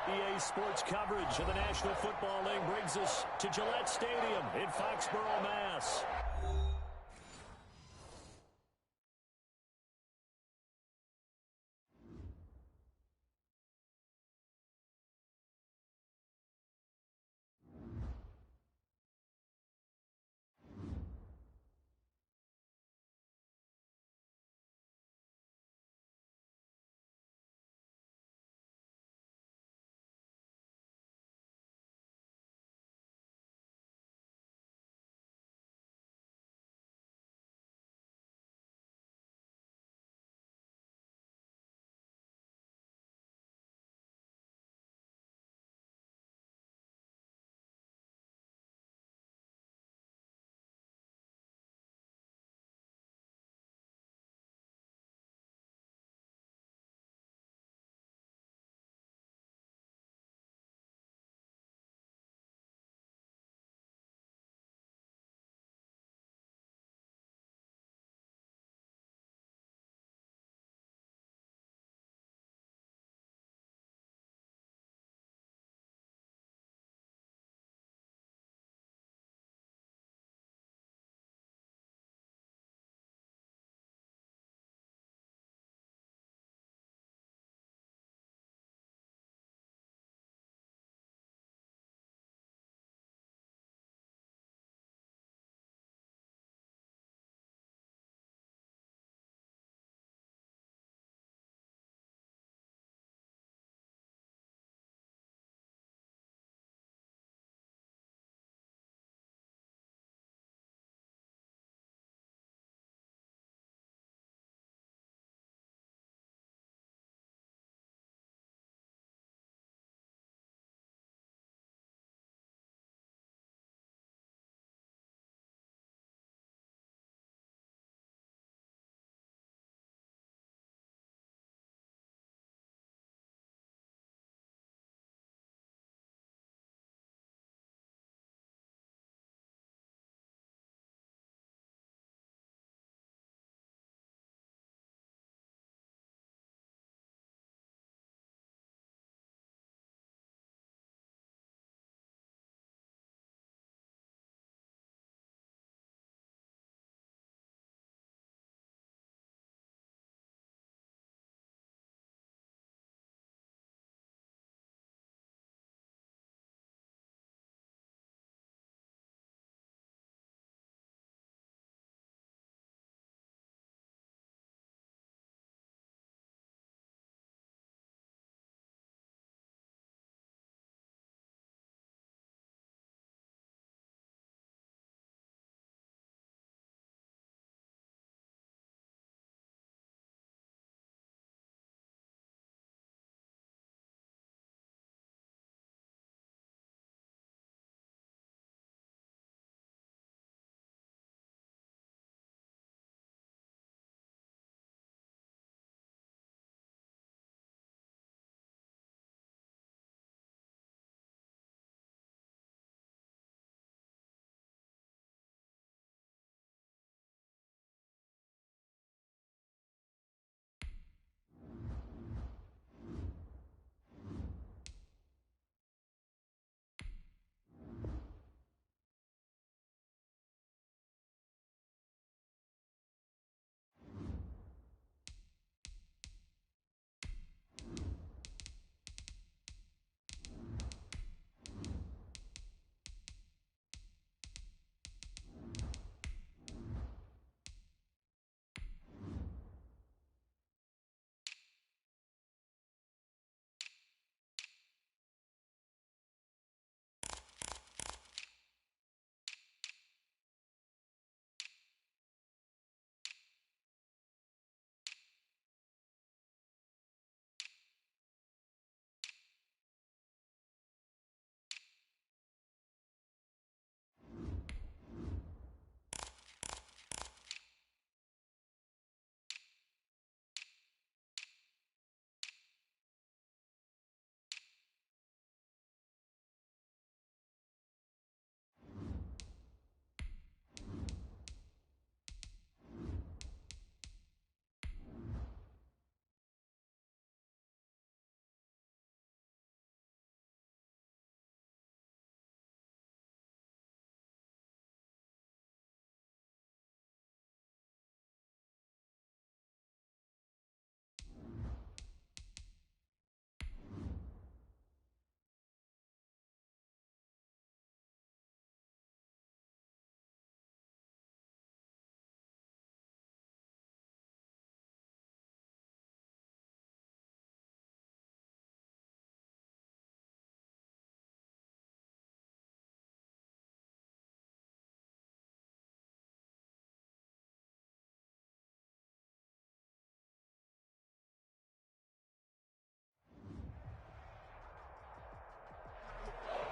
EA Sports coverage of the National Football League brings us to Gillette Stadium in Foxborough, Mass.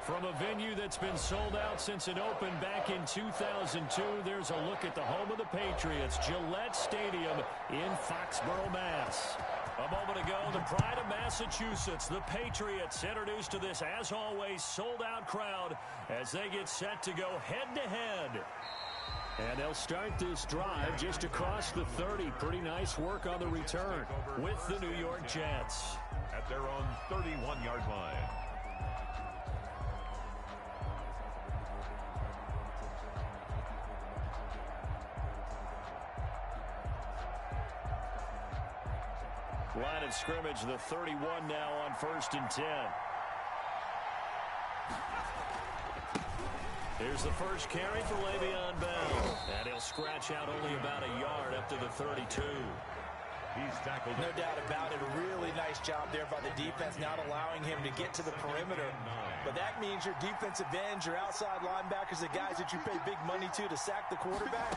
From a venue that's been sold out since it opened back in 2002, there's a look at the home of the Patriots, Gillette Stadium in Foxborough, Mass. A moment ago, the pride of Massachusetts, the Patriots, introduced to this, as always, sold-out crowd as they get set to go head-to-head. And they'll start this drive just across the 30. Pretty nice work on the return with the New York Jets. At their own 31-yard line. Line of scrimmage, the 31 now on 1st and 10. Here's the first carry for Le'Veon Bell. And he'll scratch out only about a yard up to the 32. He's tackled. No doubt about it. A really nice job there by the defense, not allowing him to get to the perimeter. But that means your defensive ends, your outside linebackers, the guys that you pay big money to sack the quarterback,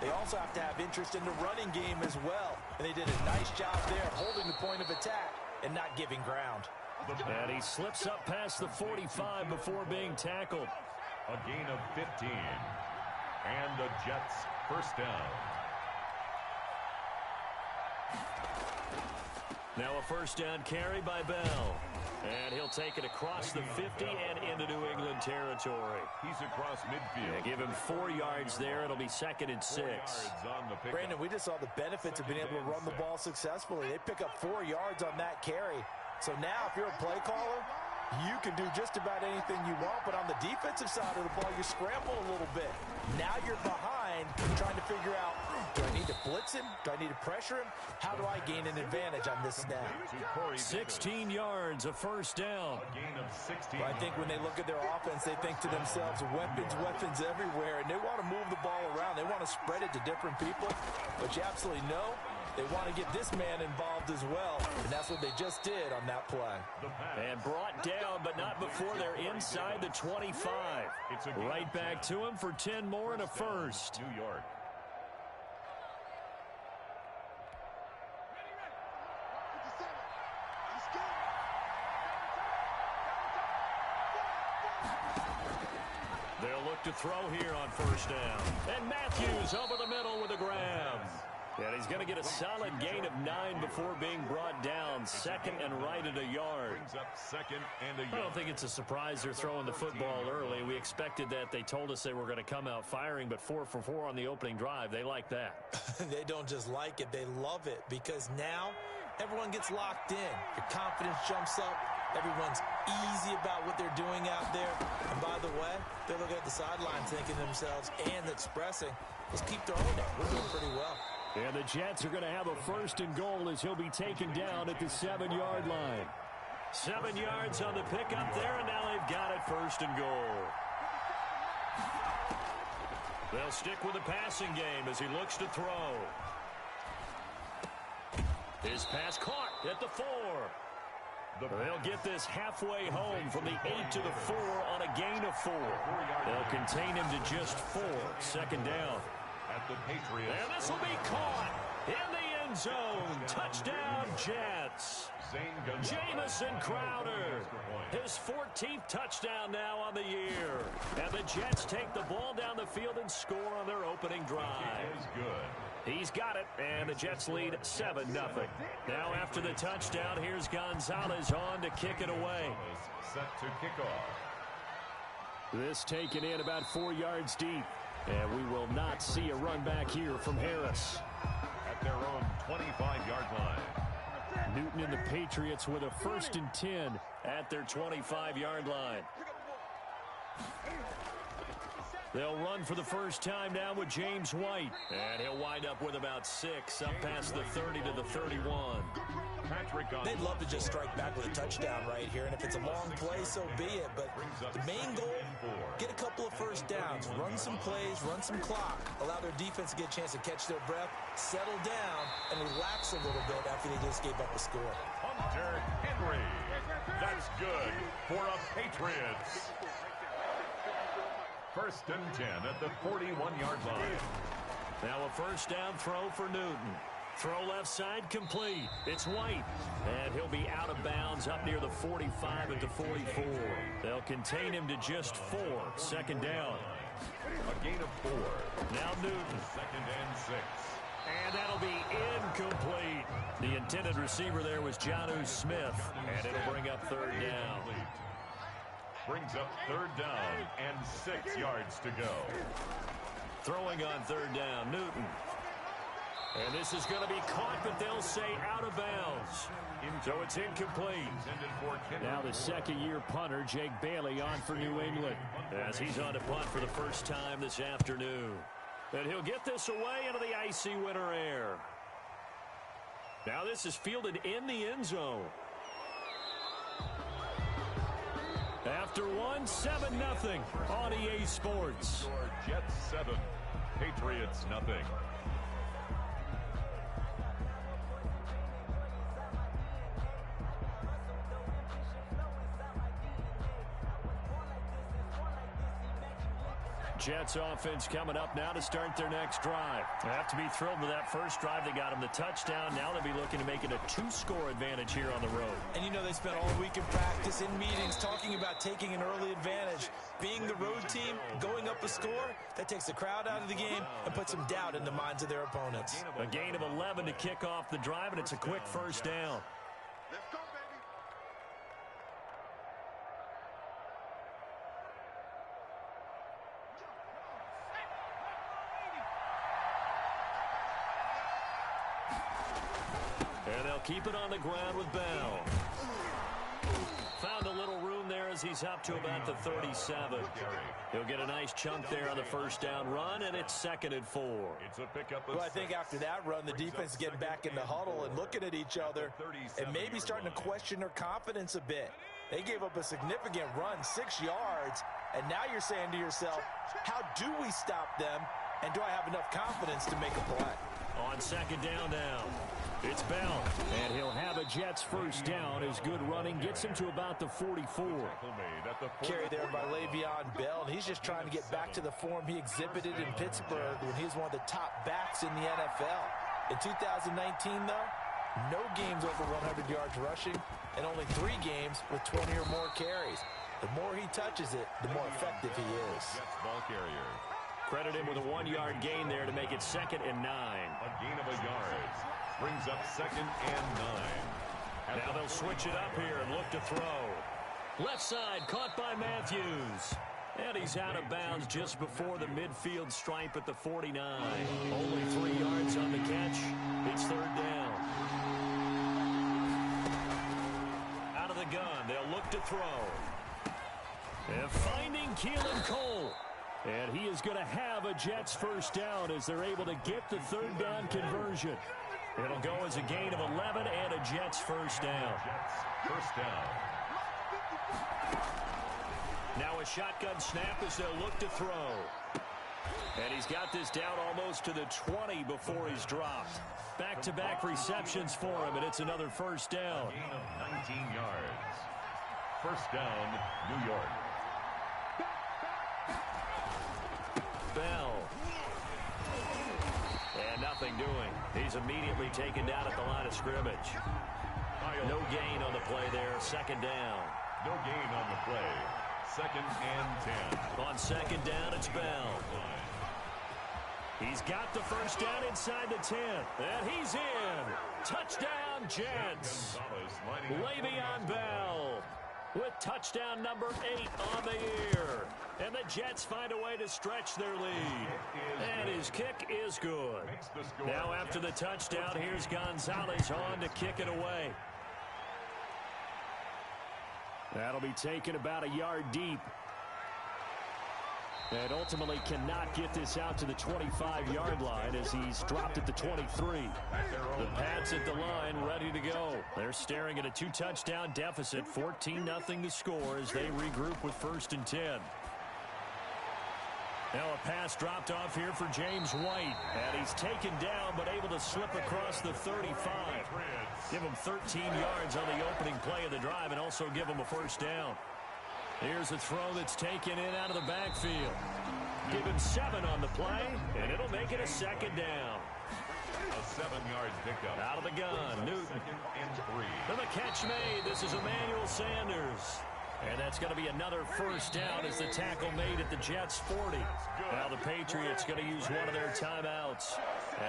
they also have to have interest in the running game as well. And they did a nice job there holding the point of attack and not giving ground. And he slips up past the 45 before being tackled. A gain of 15. And the Jets first down. Now a first down carry by Bell. And he'll take it across the 50 and into New England territory. He's across midfield. Yeah, give him 4 yards there. It'll be 2nd and 6. Brandon, we just saw the benefits of being able to run the ball successfully. They pick up 4 yards on that carry. So now if you're a play caller, you can do just about anything you want. But on the defensive side of the ball, you scramble a little bit. Now you're behind trying to figure out, do I need to blitz him? Do I need to pressure him? How do I gain an advantage on this snap? 16 yards, a first down. A gain of 16. I think when they look at their offense, they think to themselves, weapons everywhere, and they want to move the ball around. They want to spread it to different people, but you absolutely know they want to get this man involved as well, and that's what they just did on that play. And brought down, but not before they're inside the 25. Right back to him for 10 more and a first. New York. They'll look to throw here on first down. And Matthews over the middle with a grab. And he's going to get a solid gain of 9 before being brought down. 2nd and right at a yard. Brings up 2nd and a yard. I don't think it's a surprise they're throwing the football early. We expected that. They told us they were going to come out firing, but 4 for 4 on the opening drive. They like that. They don't just like it, they love it, because now everyone gets locked in. Your confidence jumps up. Everyone's easy about what they're doing out there. And by the way, they're looking at the sidelines thinking to themselves and expressing, let's keep throwing it. We're doing pretty well. And the Jets are going to have a 1st and goal as he'll be taken down at the 7-yard line. 7 yards on the pickup there, and now they've got it 1st and goal. They'll stick with the passing game as he looks to throw. His pass caught at the 4. They'll get this halfway home from the 8 to the 4 on a gain of 4. They'll contain him to just 4. 2nd down. At the Patriots. And this will be caught in the end zone. Touchdown, Jets. Jamison Crowder. His 14th touchdown now on the year. And the Jets take the ball down the field and score on their opening drive. It is good. He's got it, and the Jets lead 7-0. Now after the touchdown, here's Gonzalez on to kick it away. Set to kick off. This taken in about 4 yards deep. And we will not see a run back here from Harris. At their own 25-yard line. Newton and the Patriots with a 1st and 10 at their 25-yard line. They'll run for the first time now with James White. And he'll wind up with about 6 up past the 30 to the 31. They'd love to just strike back with a touchdown right here, and if it's a long play, so be it. But the main goal, get a couple of first downs, run some plays, run some clock, allow their defense to get a chance to catch their breath, settle down, and relax a little bit after they just gave up a score. Hunter Henry. That's good for a Patriots. 1st and 10 at the 41-yard line. Now a first down throw for Newton. Throw left side complete. It's White. And he'll be out of bounds up near the 45 at the 44. They'll contain him to just 4. Second down. A gain of 4. Now Newton. 2nd and 6. And that'll be incomplete. The intended receiver there was Jonnu Smith. And it'll bring up 3rd down. Brings up 3rd down and 6 yards to go. Throwing on 3rd down, Newton. And this is going to be caught, but they'll say out of bounds. So it's incomplete. Now the second-year punter, Jake Bailey, on for New England, as he's on to punt for the first time this afternoon. And he'll get this away into the icy winter air. Now this is fielded in the end zone. After one, 7-0 on EA Sports. Jets 7, Patriots nothing. Jets offense coming up now to start their next drive. They have to be thrilled with that first drive. They got them the touchdown. Now they'll be looking to make it a 2-score advantage here on the road. And you know they spent all week in practice, in meetings, talking about taking an early advantage. Being the road team, going up a score, that takes the crowd out of the game and puts some doubt in the minds of their opponents. A gain of 11 to kick off the drive, and it's a quick first down. Let's go, baby. And they'll keep it on the ground with Bell. Found a little room there as he's up to about the 37. He'll get a nice chunk there on the first down run, and it's 2nd and 4. It's a pickup. Well, I think after that run, the defense is getting back in the huddle and looking at each other and maybe starting to question their confidence a bit. They gave up a significant run, 6 yards, and now you're saying to yourself, how do we stop them, and do I have enough confidence to make a play? On 2nd down now, it's Bell, and he'll have a Jets first down. His good running gets him to about the 44. Carry there by Le'Veon Bell, and he's just trying to get back to the form he exhibited in Pittsburgh when he was one of the top backs in the NFL. In 2019, though, no games over 100 yards rushing, and only 3 games with 20 or more carries. The more he touches it, the more effective he is. Ball carrier. Credit him with a 1-yard gain there to make it 2nd and 9. A gain of a yard. Brings up 2nd and 9. Now they'll switch it up here and look to throw. Left side caught by Matthews. And he's out of bounds just before the midfield stripe at the 49. Only 3 yards on the catch. It's 3rd down. Out of the gun, they'll look to throw. And finding Keelan Cole. And he is going to have a Jets first down as they're able to get the 3rd down conversion. It'll go as a gain of 11 and a Jets first down. Jets first down. Now a shotgun snap as they'll look to throw. And he's got this down almost to the 20 before he's dropped. Back-to-back receptions for him, and it's another first down. A gain of 19 yards. First down, New York. Bell. And nothing doing. He's immediately taken down at the line of scrimmage. No gain on the play there. 2nd down. No gain on the play. 2nd and 10. On 2nd down, it's Bell. He's got the first down inside the 10. And he's in. Touchdown, Jets. Le'Veon Bell with touchdown number 8 on the year. And the Jets find a way to stretch their lead. And his kick is good. Now after the touchdown, here's Gonzalez on to kick it away. That'll be taken about a yard deep. And ultimately cannot get this out to the 25-yard line as he's dropped at the 23. The Pats at the line ready to go. They're staring at a 2-touchdown deficit, 14-0 to score as they regroup with 1st and 10. Now a pass dropped off here for James White. And he's taken down but able to slip across the 35. Give him 13 yards on the opening play of the drive and also give him a first down. Here's a throw that's taken in out of the backfield. Give him 7 on the play, and it'll make it a 2nd down. A 7-yard pickup. Out of the gun, Newton. 2nd and 3. And the catch made. This is Emmanuel Sanders. And that's going to be another first down as the tackle made at the Jets' 40. Now the Patriots going to use one of their timeouts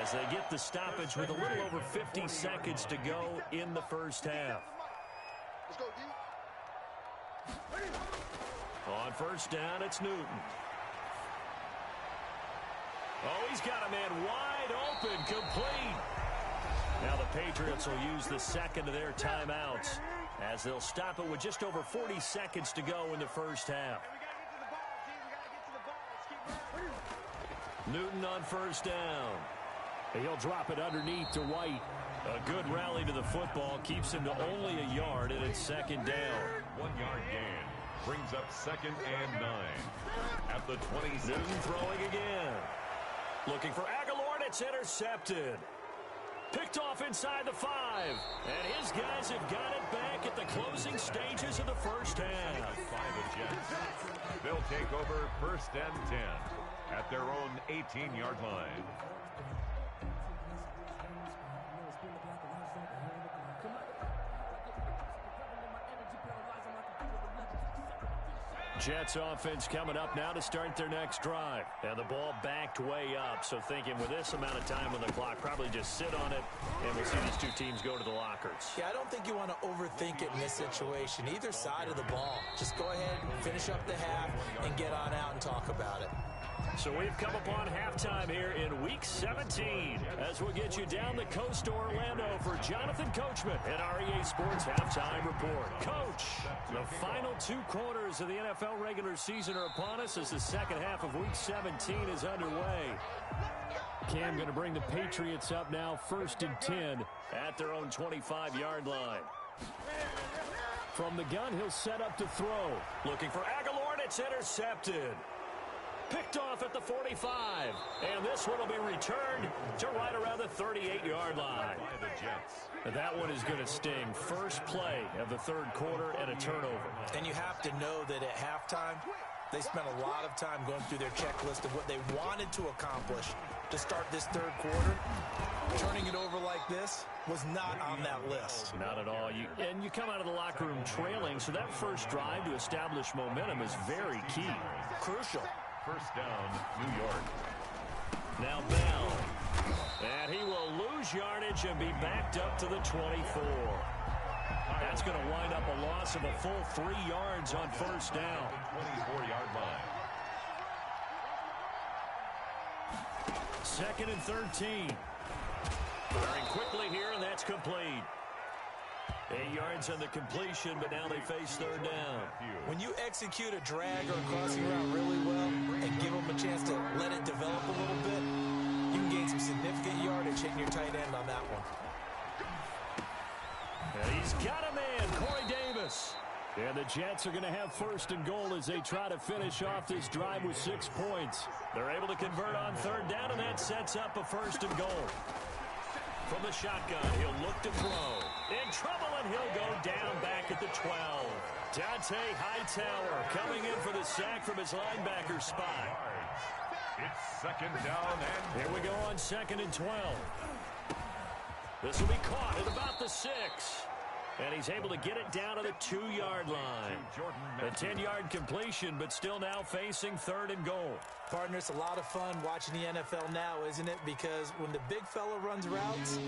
as they get the stoppage with a little over 50 seconds to go in the first half. On first down, it's Newton. Oh, he's got a man wide open, complete. Now the Patriots will use the second of their timeouts as they'll stop it with just over 40 seconds to go in the first half. Newton on first down. He'll drop it underneath to White. A good rally to the football keeps him to only a yard, and it's second down. 1-yard gain brings up 2nd and 9 at the 26. Newton throwing again. Looking for Aguilar, and it's intercepted. Picked off inside the 5. And his guys have got it back at the closing stages of the first half. By the Jets. They'll take over 1st and 10 at their own 18-yard line. Jets offense coming up now to start their next drive. And the ball backed way up. So thinking with this amount of time on the clock, probably just sit on it, and we'll see these two teams go to the lockers. Yeah, I don't think you want to overthink it in this situation. Either side of the ball. Just go ahead, finish up the half, and get on out and talk about it. So we've come upon halftime here in Week 17 as we'll get you down the coast to Orlando for Jonathan Coachman at our EA Sports Halftime Report. Coach, the final 2 quarters of the NFL regular season are upon us as the second half of Week 17 is underway. Cam going to bring the Patriots up now 1st and 10 at their own 25-yard line. From the gun, he'll set up to throw. Looking for Aguilar, and it's intercepted. Picked off at the 45. And this one will be returned to right around the 38-yard line. By the Jets. That one is going to sting. First play of the 3rd quarter and a turnover. And you have to know that at halftime, they spent a lot of time going through their checklist of what they wanted to accomplish to start this 3rd quarter. Turning it over like this was not on that list. Not at all. And you come out of the locker room trailing, so that first drive to establish momentum is very key. Crucial. 1st down, New York. Now Bell. And he will lose yardage and be backed up to the 24. That's going to wind up a loss of a full 3 yards on first down. 24-yard line. 2nd and 13. Firing quickly here, and that's complete. 8 yards on the completion, but now they face 3rd down. When you execute a drag or a crossing route really well and give them a chance to let it develop a little bit, you can gain some significant yardage hitting your tight end on that one. And he's got a man, Corey Davis. And the Jets are going to have 1st and goal as they try to finish off this drive with 6 points. They're able to convert on 3rd down, and that sets up a 1st and goal. From the shotgun, he'll look to throw. In trouble, and he'll go down back at the 12. Dante Hightower coming in for the sack from his linebacker spot. It's 2nd down and... Here we go on 2nd and 12. This will be caught at about the 6. And he's able to get it down to the 2-yard line. A 10-yard completion, but still now facing 3rd and goal. Partner, it's a lot of fun watching the NFL now, isn't it? Because when the big fella runs routes,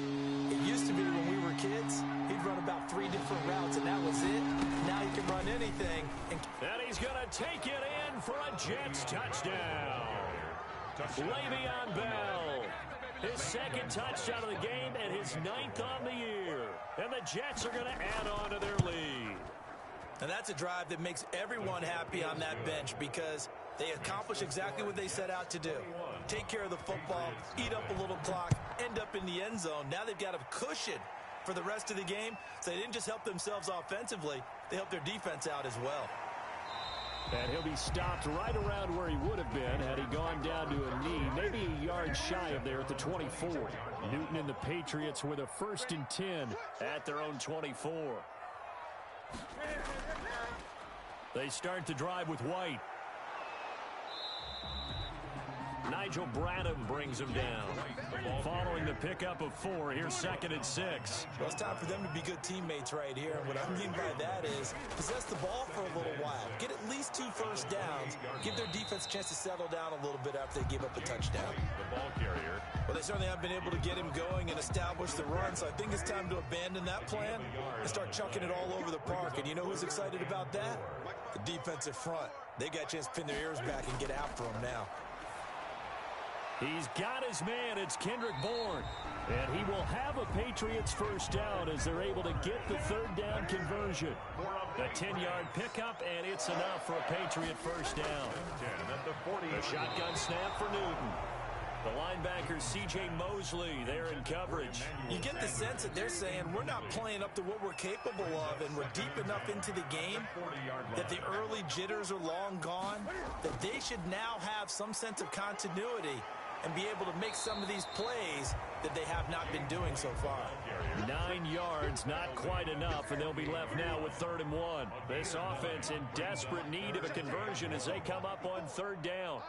it used to be when we were kids, he'd run about 3 different routes, and that was it. Now he can run anything. And he's going to take it in for a Jets touchdown. Le'Veon Bell. His 2nd touchdown of the game and his 9th on the year. And the Jets are going to add on to their lead. And that's a drive that makes everyone happy on that bench because they accomplish exactly what they set out to do. Take care of the football, eat up a little clock, end up in the end zone. Now they've got a cushion for the rest of the game. So they didn't just help themselves offensively, they helped their defense out as well. And he'll be stopped right around where he would have been had he gone down to a knee, maybe a yard shy of there at the 24. Newton and the Patriots with a 1st and 10 at their own 24. They start to drive with White. Nigel Bradham brings him down. Following the pickup of 4. Here's 2nd and 6. Well, it's time for them to be good teammates right here. And what I mean by that is possess the ball for a little while. Get at least 2 first downs. Give their defense a chance to settle down a little bit after they give up a touchdown. The ball carrier. Well, they certainly have been able to get him going and establish the run, so I think it's time to abandon that plan and start chucking it all over the park. And you know who's excited about that? The defensive front. They got a chance to pin their ears back and get after him now. He's got his man. It's Kendrick Bourne. And he will have a Patriots first down as they're able to get the 3rd down conversion. A 10-yard pickup, and it's enough for a Patriot first down. 10 at the 40. A shotgun snap for Newton. The linebacker, C.J. Mosley, there in coverage. You get the sense that they're saying we're not playing up to what we're capable of, and we're deep enough into the game that the early jitters are long gone, that they should now have some sense of continuity and be able to make some of these plays that they have not been doing so far. 9 yards, not quite enough, and they'll be left now with 3rd and 1. This offense in desperate need of a conversion as they come up on 3rd down.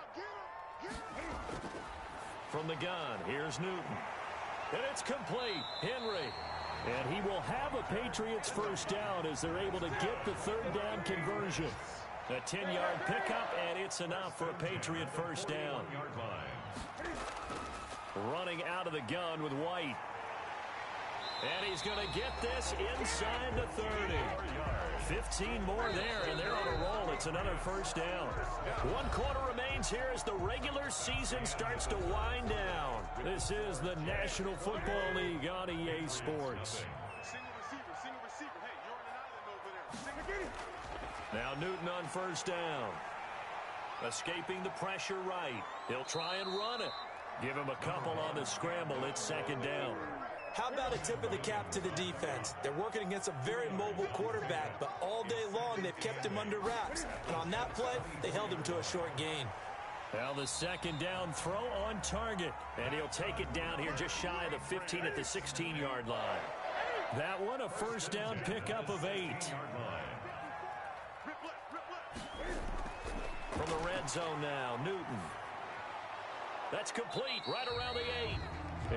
From the gun, here's Newton. And it's complete. Henry. And he will have a Patriots first down as they're able to get the 3rd down conversion. A 10-yard pickup, and it's enough for a Patriot first down. Running out of the gun with White. And he's going to get this inside the 30. 15 more there, and they're on a roll. It's another first down. 1 quarter remains here as the regular season starts to wind down. This is the National Football League on EA Sports. Now Newton on first down. Escaping the pressure right. He'll try and run it. Give him a couple on the scramble. It's 2nd down. How about a tip of the cap to the defense? They're working against a very mobile quarterback, but all day long they've kept him under wraps. And on that play, they held him to a short gain. Now the 2nd down throw on target. And he'll take it down here just shy of the 15 at the 16-yard line. That one a first down pickup of 8. From the red zone now, Newton. That's complete right around the 8.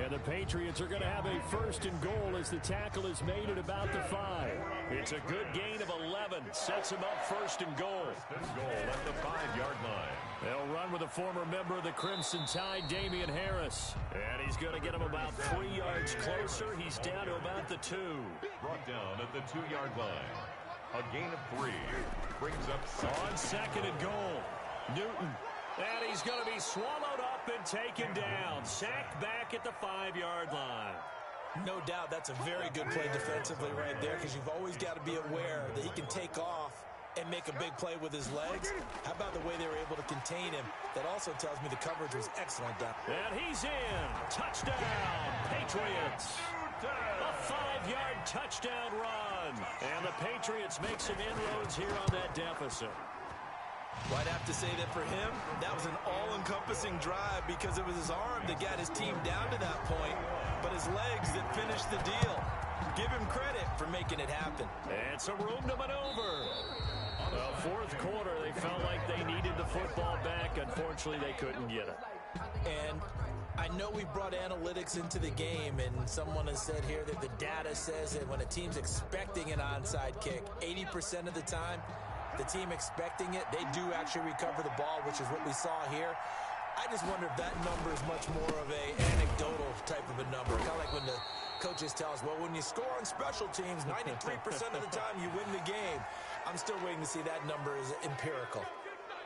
And the Patriots are going to have a 1st and goal as the tackle is made at about the 5. It's a good gain of 11. Sets him up 1st and goal. At the 5-yard line. They'll run with a former member of the Crimson Tide, Damian Harris. And he's going to get him about 3 yards closer. He's down to about the 2. Brought down at the 2-yard line. A gain of 3. Brings up on 2nd and goal. Newton. And he's going to be swallowed up and taken down. Sacked back at the 5-yard line. No doubt that's a very good play defensively right there, because you've always got to be aware that he can take off and make a big play with his legs. How about the way they were able to contain him? That also tells me the coverage was excellent down. And he's in. Touchdown, Patriots. A 5-yard touchdown run. And the Patriots make some inroads here on that deficit. Well, I'd have to say that for him, that was an all-encompassing drive, because it was his arm that got his team down to that point, but his legs that finished the deal. Give him credit for making it happen. And some room to maneuver. The 4th quarter, they felt like they needed the football back. Unfortunately, they couldn't get it. And I know we brought analytics into the game, and someone has said here that the data says that when a team's expecting an onside kick, 80% of the time, the team expecting it, they do actually recover the ball, which is what we saw here. I just wonder if that number is much more of a anecdotal type of a number. Kind of like when the coaches tell us, well, when you score on special teams, 93% of the time you win the game. I'm still waiting to see that number is empirical.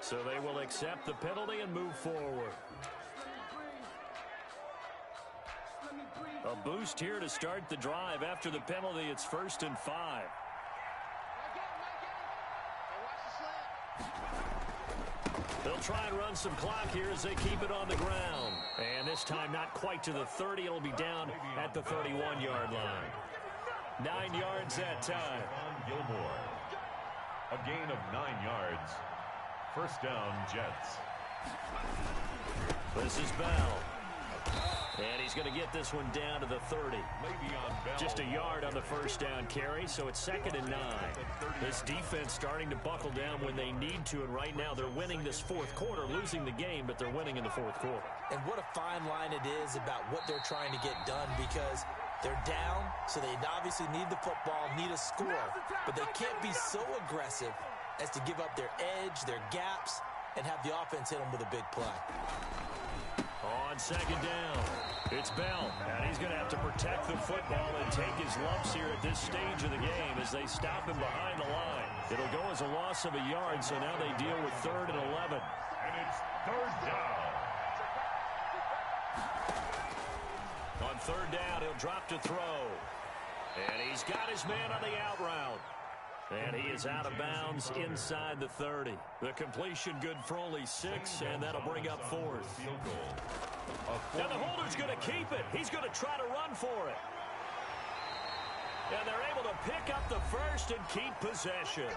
So they will accept the penalty and move forward. A boost here to start the drive. After the penalty, it's 1st and 5. They'll try and run some clock here as they keep it on the ground. And this time not quite to the 30. It'll be down at the 31-yard line. 9 yards that time. Gilmore. A gain of 9 yards. First down, Jets. This is Bell. And he's going to get this one down to the 30. Just a yard on the first down carry, so it's 2nd and 9. This defense starting to buckle down when they need to, and right now they're winning this fourth quarter, losing the game, but they're winning in the fourth quarter. And what a fine line it is about what they're trying to get done, because they're down, so they obviously need the football, need a score, but they can't be so aggressive as to give up their edge, their gaps, and have the offense hit them with a big play. On 2nd down, it's Bell, and he's going to have to protect the football and take his lumps here at this stage of the game as they stop him behind the line. It'll go as a loss of a yard, so now they deal with 3rd and 11. And it's 3rd down. On 3rd down, he'll drop to throw. And he's got his man on the out route. And he is out of bounds inside the 30. The completion good for only 6, and that'll bring up 4th. Now the holder's going to keep it. He's going to try to run for it. And they're able to pick up the first and keep possession.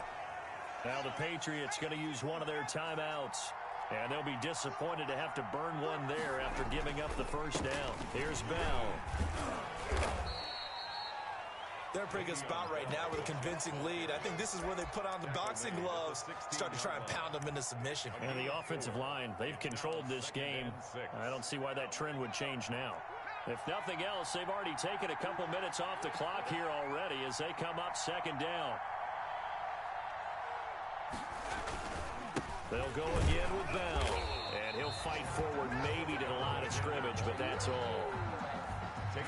Now the Patriots going to use one of their timeouts. And they'll be disappointed to have to burn one there after giving up the first down. Here's Bell. They're in a pretty good spot right now with a convincing lead. I think this is where they put on the boxing gloves, start to try and pound them into submission. And the offensive line, they've controlled this game. I don't see why that trend would change now. If nothing else, they've already taken a couple minutes off the clock here already as they come up 2nd down. They'll go again with Bell. And he'll fight forward maybe to the line of scrimmage, but that's all.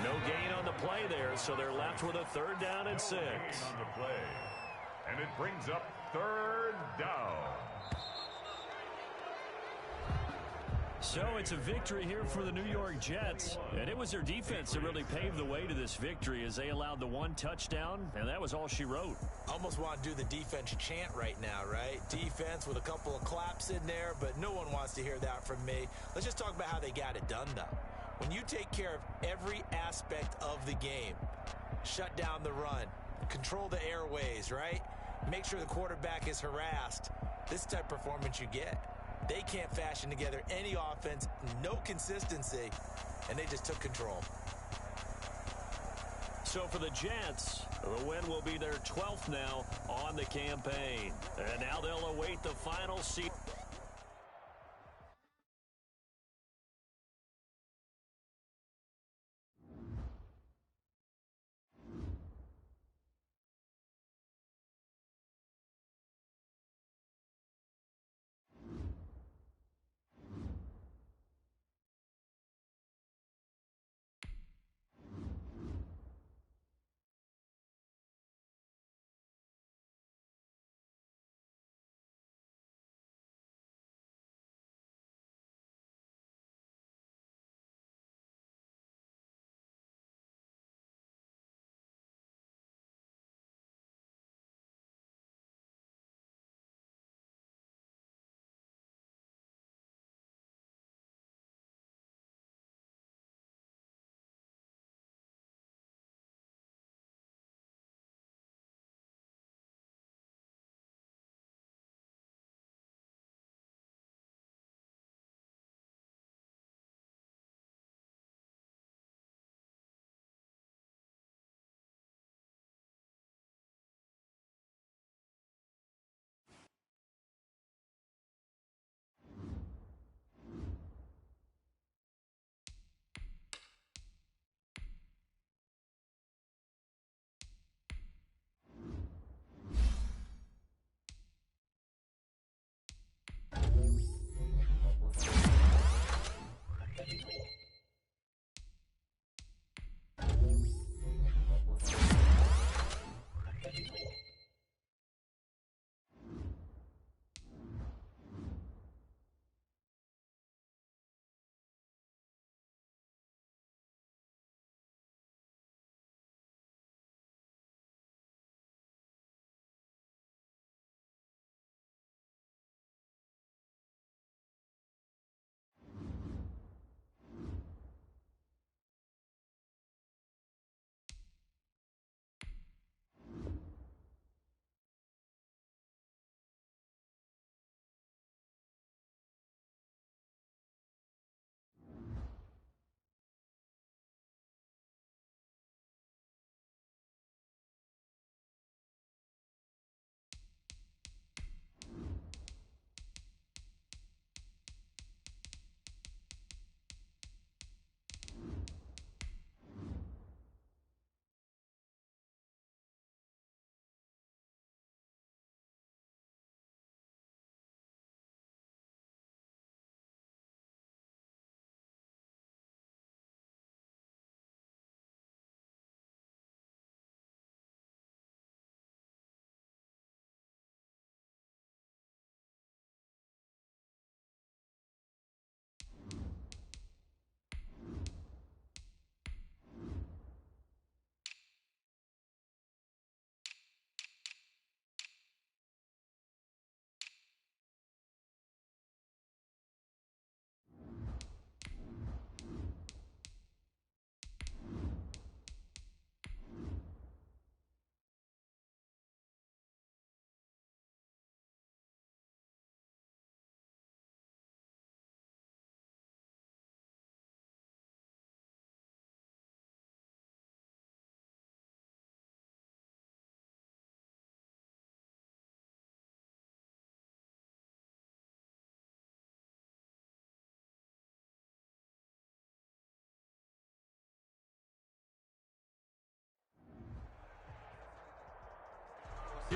No gain on the play there, so they're left with a 3rd down and 6. On the play. And it brings up 3rd down. So it's a victory here for the New York Jets, and it was their defense that really paved the way to this victory as they allowed the 1 touchdown, and that was all she wrote. Almost want to do the defense chant right now, right? Defense with a couple of claps in there, but no one wants to hear that from me. Let's just talk about how they got it done, though. When you take care of every aspect of the game, shut down the run, control the airways, right? Make sure the quarterback is harassed. This is the type of performance you get. They can't fashion together any offense, no consistency, and they just took control. So for the Jets, the win will be their 12th now on the campaign. And now they'll await the final season.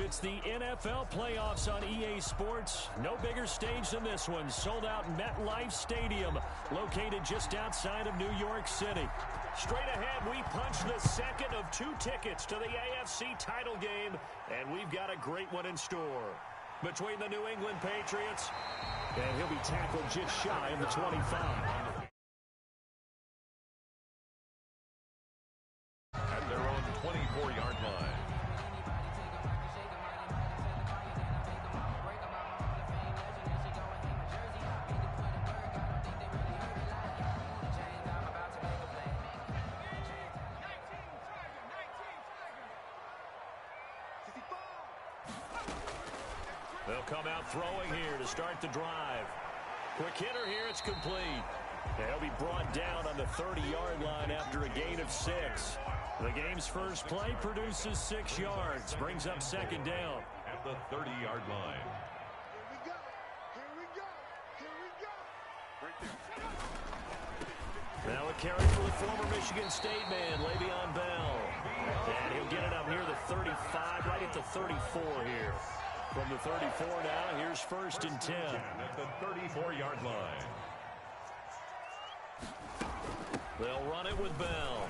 It's the NFL playoffs on EA Sports. No bigger stage than this one. Sold out MetLife Stadium, located just outside of New York City. Straight ahead, we punch the second of 2 tickets to the AFC title game, and we've got a great one in store. Between the New England Patriots, and he'll be tackled just shy of the 25. At their own 24-yard line. They'll come out throwing here to start the drive. Quick hitter here, it's complete. They'll be brought down on the 30-yard line after a gain of 6. The game's first play produces 6 yards, brings up second down. At the 30-yard line. Now a carry for the former Michigan State man, Le'Veon Bell. And he'll get it up near the 35, right at the 34 here. From the 34 now, here's first and 10. At the 34-yard line. They'll run it with Bell.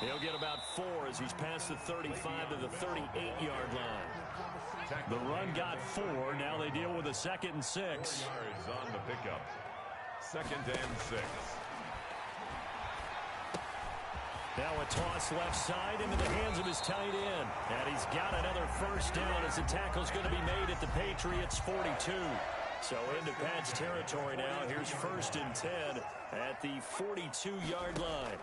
He'll get about 4 as he's past the 35 to the 38-yard line. The run got 4. Now they deal with a 2nd and 6. Yards on the pickup. 2nd and 6. Now a toss left side into the hands of his tight end. And he's got another first down as the tackle's going to be made at the Patriots' 42. So into Pat's territory now. Here's first and 10 at the 42-yard line.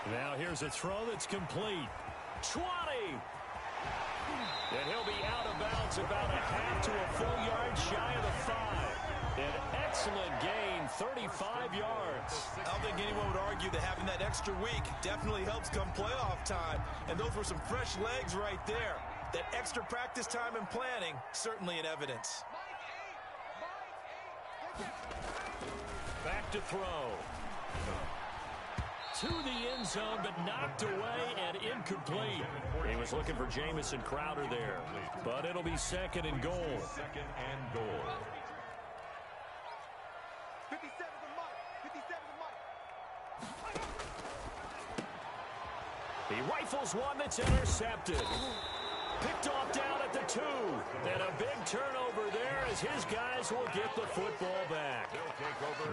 Now here's a throw that's complete. 20! And he'll be out of bounds about a half to a full yard shy of the 5. An excellent gain, 35 yards. I don't think anyone would argue that having that extra week definitely helps come playoff time. And those were some fresh legs right there. That extra practice time and planning, certainly in evidence. Back to throw. To the end zone, but knocked away and incomplete. He was looking for Jamison Crowder there, but it'll be 2nd and goal. 2nd and goal. 57 to Mike. He rifles one that's intercepted. Picked off down at the 2. And a big turnover there as his guys will get the football back.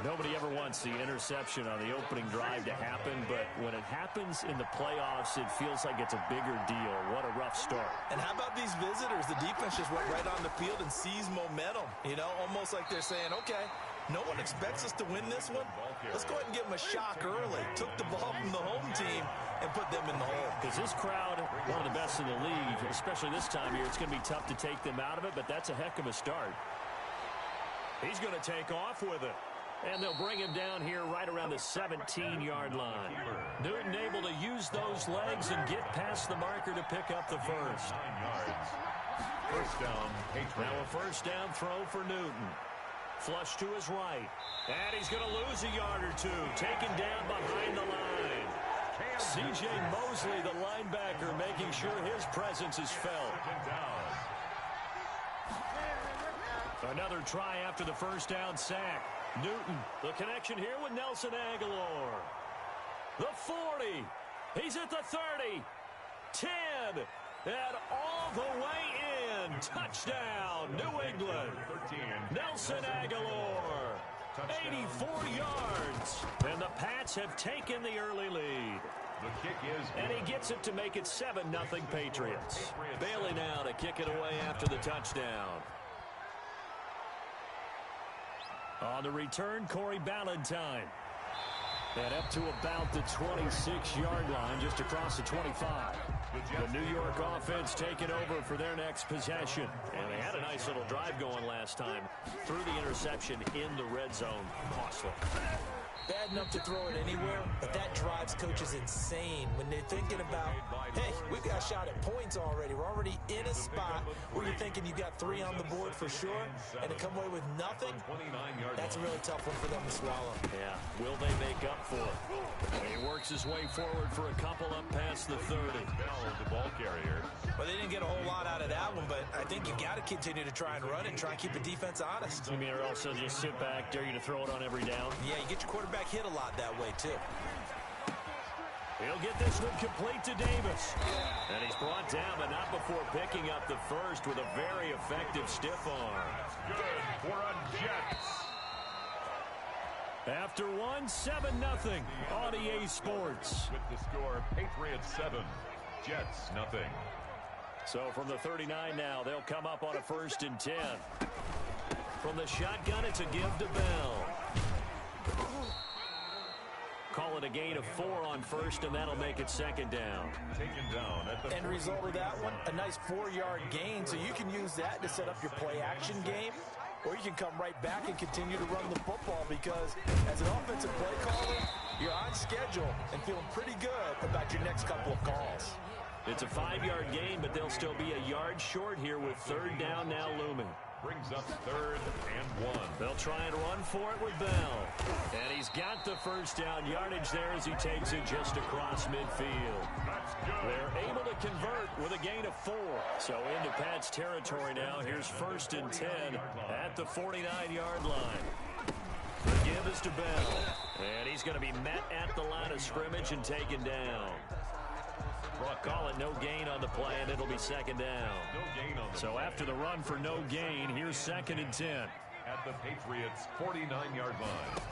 Nobody ever wants the interception on the opening drive to happen, but when it happens in the playoffs, it feels like it's a bigger deal. What a rough start. And how about these visitors? The defense just went right on the field and seized momentum. You know, almost like they're saying, okay, no one expects us to win this one. Let's go ahead and give them a shock early. Took the ball from the home team and put them in the hole. Because this crowd, one of the best in the league, especially this time of year, it's going to be tough to take them out of it, but that's a heck of a start. He's going to take off with it. And they'll bring him down here right around the 17-yard line. Newton able to use those legs and get past the marker to pick up the first. 9 yards. First down, Patriots. Now a first down throw for Newton. Flush to his right. And he's going to lose a yard or 2. Taken down behind the line. C.J. Mosley, the linebacker, making sure his presence is felt. Another try after the first down sack. Newton, the connection here with Nelson Aguilar. The 40. He's at the 30. 10. And all the way in. Touchdown, New England. 13. Nelson Aguilar. 84 yards. And the Pats have taken the early lead. The kick is good. And he gets it to make it 7-0 Patriots. Bailey now to kick it away after the touchdown. On the return, Corey Ballantyne. And up to about the 26-yard line, just across the 25. The New York offense taking over for their next possession. And they had a nice little drive going last time. Through the interception in the red zone. Costly. bad enough to throw it anywhere, but that drives coaches insane when they're thinking about, hey, we've got a shot at points already. We're already in a spot where you're thinking you got 3 on the board for sure, and to come away with nothing, that's a really tough one for them to swallow. Yeah, will they make up for it? He works his way forward for a couple up past the 30. The ball carrier. Well, they didn't get a whole lot out of that one, but I think you got to continue to try and run and try and keep the defense honest. You mean, or also just sit back, dare you to throw it on every down? Yeah, you get your quarterback hit a lot that way, too. He'll get this one complete to Davis. And he's brought down, but not before picking up the first with a very effective stiff arm. Good for a Jets. After one, 7-0 on EA Sports. With the score, Patriots 7, Jets nothing. So from the 39 now, they'll come up on a 1st and 10. From the shotgun, it's a give to Bell. Call it a gain of 4 on 1st, and that'll make it 2nd down. Taken down at the end result of that one, a nice 4-yard gain, so you can use that to set up your play-action game, or you can come right back and continue to run the football because as an offensive play caller, you're on schedule and feeling pretty good about your next couple of calls. It's a 5-yard gain, but they'll still be a yard short here with 3rd down now looming. Brings up 3rd and 1. They'll try and run for it with Bell. And he's got the 1st down yardage there as he takes it just across midfield. That's good. They're able to convert with a gain of 4. So into Pat's territory now. Here's 1st and 10 at the 49-yard line. The give is to Bell. And he's going to be met at the line of scrimmage and taken down. Call it no gain on the play, and it'll be 2nd down. No gain on the So play. after the run for no gain, here's 2nd and 10. At the Patriots' 49-yard line.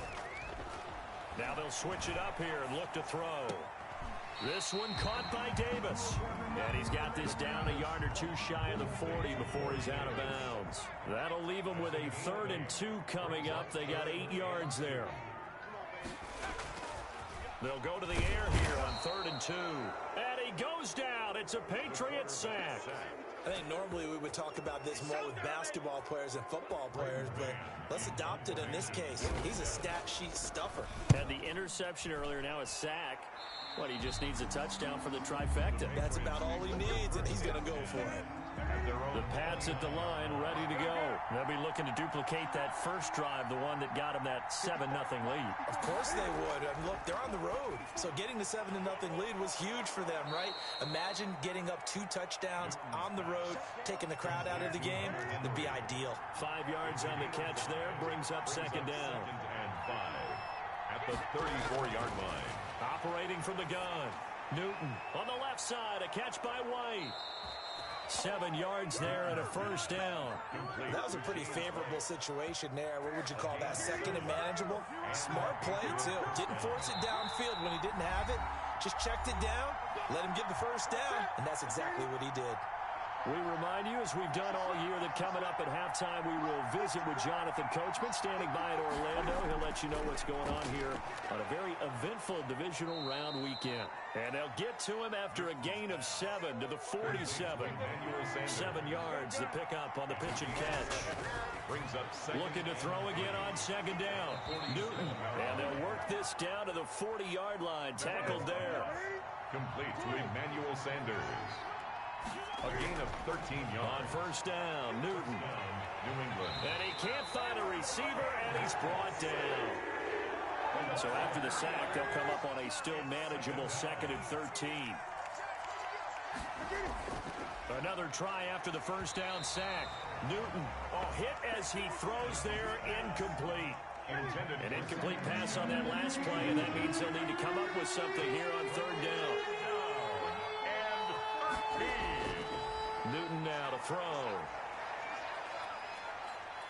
Now they'll switch it up here and look to throw. This one caught by Davis. And he's got this down a yard or 2 shy of the 40 before he's out of bounds. That'll leave him with a 3rd and 2 coming up. They got 8 yards there. They'll go to the air here on 3rd and 2. And he goes down. It's a Patriots sack. I think normally we would talk about this more with basketball players and football players, but let's adopt it in this case. He's a stat sheet stuffer. Had the interception earlier, now a sack. What, he just needs a touchdown for the trifecta. That's about all he needs, and he's going to go for it. The Pats at the line, ready to go. They'll be looking to duplicate that first drive, the one that got them that 7-0 lead. Of course they would. I mean, look, they're on the road. So getting the 7-0 lead was huge for them, right? Imagine getting up 2 touchdowns on the road, taking the crowd out of the game. That'd be ideal. 5 yards on the catch there, brings up 2nd down. 2nd and 5 at the 34-yard line. Operating from the gun. Newton on the left side, a catch by White. 7 yards there and a 1st down. That was a pretty favorable situation there. What would you call that? 2nd and manageable? Smart play, too. Didn't force it downfield when he didn't have it. Just checked it down, let him get the 1st down, and that's exactly what he did. We remind you, as we've done all year, that coming up at halftime, we will visit with Jonathan Coachman, standing by in Orlando. He'll let you know what's going on here on a very eventful divisional round weekend. And they'll get to him after a gain of 7 to the 47. 7 yards, the pickup on the pitch and catch. Brings up 2nd. Looking to throw again on 2nd down. Newton. And they'll work this down to the 40-yard line. Tackled there. Complete to Emmanuel Sanders. A gain of 13 yards. On 1st down, Newton. New England. And he can't find a receiver, and he's brought down. So after the sack, they'll come up on a still manageable 2nd and 13. Another try after the 1st down sack. Newton, hit as he throws there, incomplete. An incomplete pass on that last play, and that means they'll need to come up with something here on 3rd down. Newton now to throw.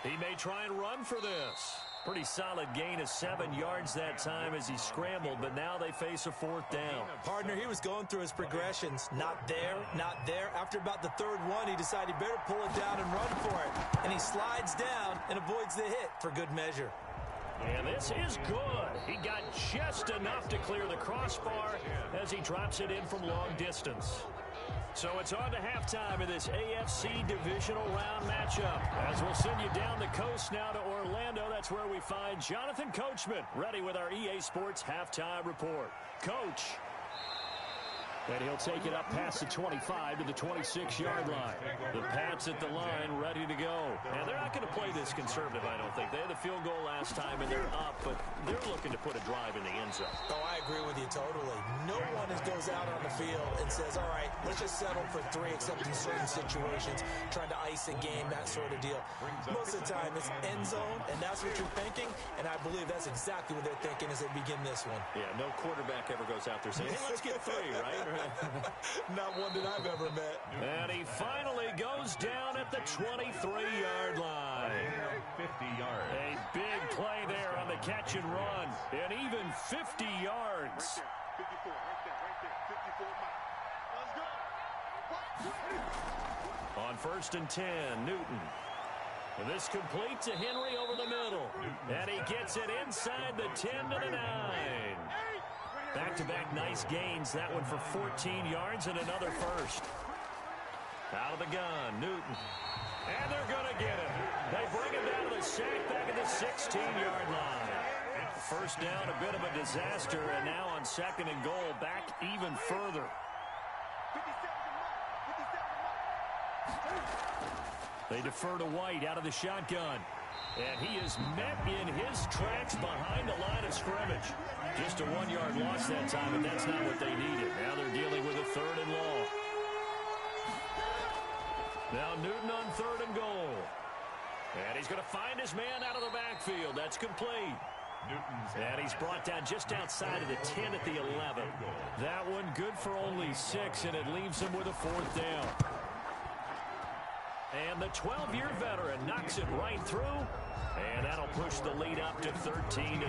He may try and run for this. Pretty solid gain of 7 yards that time as he scrambled, but now they face a 4th down. Partner, he was going through his progressions. Not there, not there. After about the 3rd one, he decided he better pull it down and run for it. And he slides down and avoids the hit for good measure. And this is good. He got just enough to clear the crossbar as he drops it in from long distance. So it's on to halftime in this AFC divisional round matchup. As we'll send you down the coast now to Orlando, that's where we find Jonathan Coachman, ready with our EA Sports halftime report. Coach. And he'll take it up past the 25 to the 26-yard line. The Pats at the line ready to go. And they're not going to play this conservative, I don't think. They had the field goal last time, and they're up, but they're looking to put a drive in the end zone. Oh, I agree with you totally. No one goes out on the field and says, all right, let's just settle for 3, except in certain situations, trying to ice a game, that sort of deal. Most of the time, it's end zone, and that's what you're thinking, and I believe that's exactly what they're thinking as they begin this one. Yeah, no quarterback ever goes out there saying, hey, let's get 3, right? Not one that I've ever met. And he finally goes down at the 23-yard line. 50 yards. A big play there on the catch and run. And even 50 yards. 54, right there, 54. Let's go. On 1st and 10, Newton. And this complete to Henry over the middle. And he gets it inside the 10 to the 9. Back-to-back nice gains. That one for 14 yards and another first. Out of the gun, Newton. And they're going to get him. They bring him down to the sack back at the 16-yard line. First down, a bit of a disaster, and now on 2nd and goal, back even further. They defer to White out of the shotgun. And he is met in his tracks behind the line of scrimmage. Just a 1-yard loss that time, but that's not what they needed. Now they're dealing with a 3rd and long. Now Newton on 3rd and goal. And he's going to find his man out of the backfield. That's complete. And he's brought down just outside of the 10 at the 11. That one good for only 6, and it leaves him with a 4th down. And the 12-year veteran knocks it right through. And that'll push the lead up to 13-0.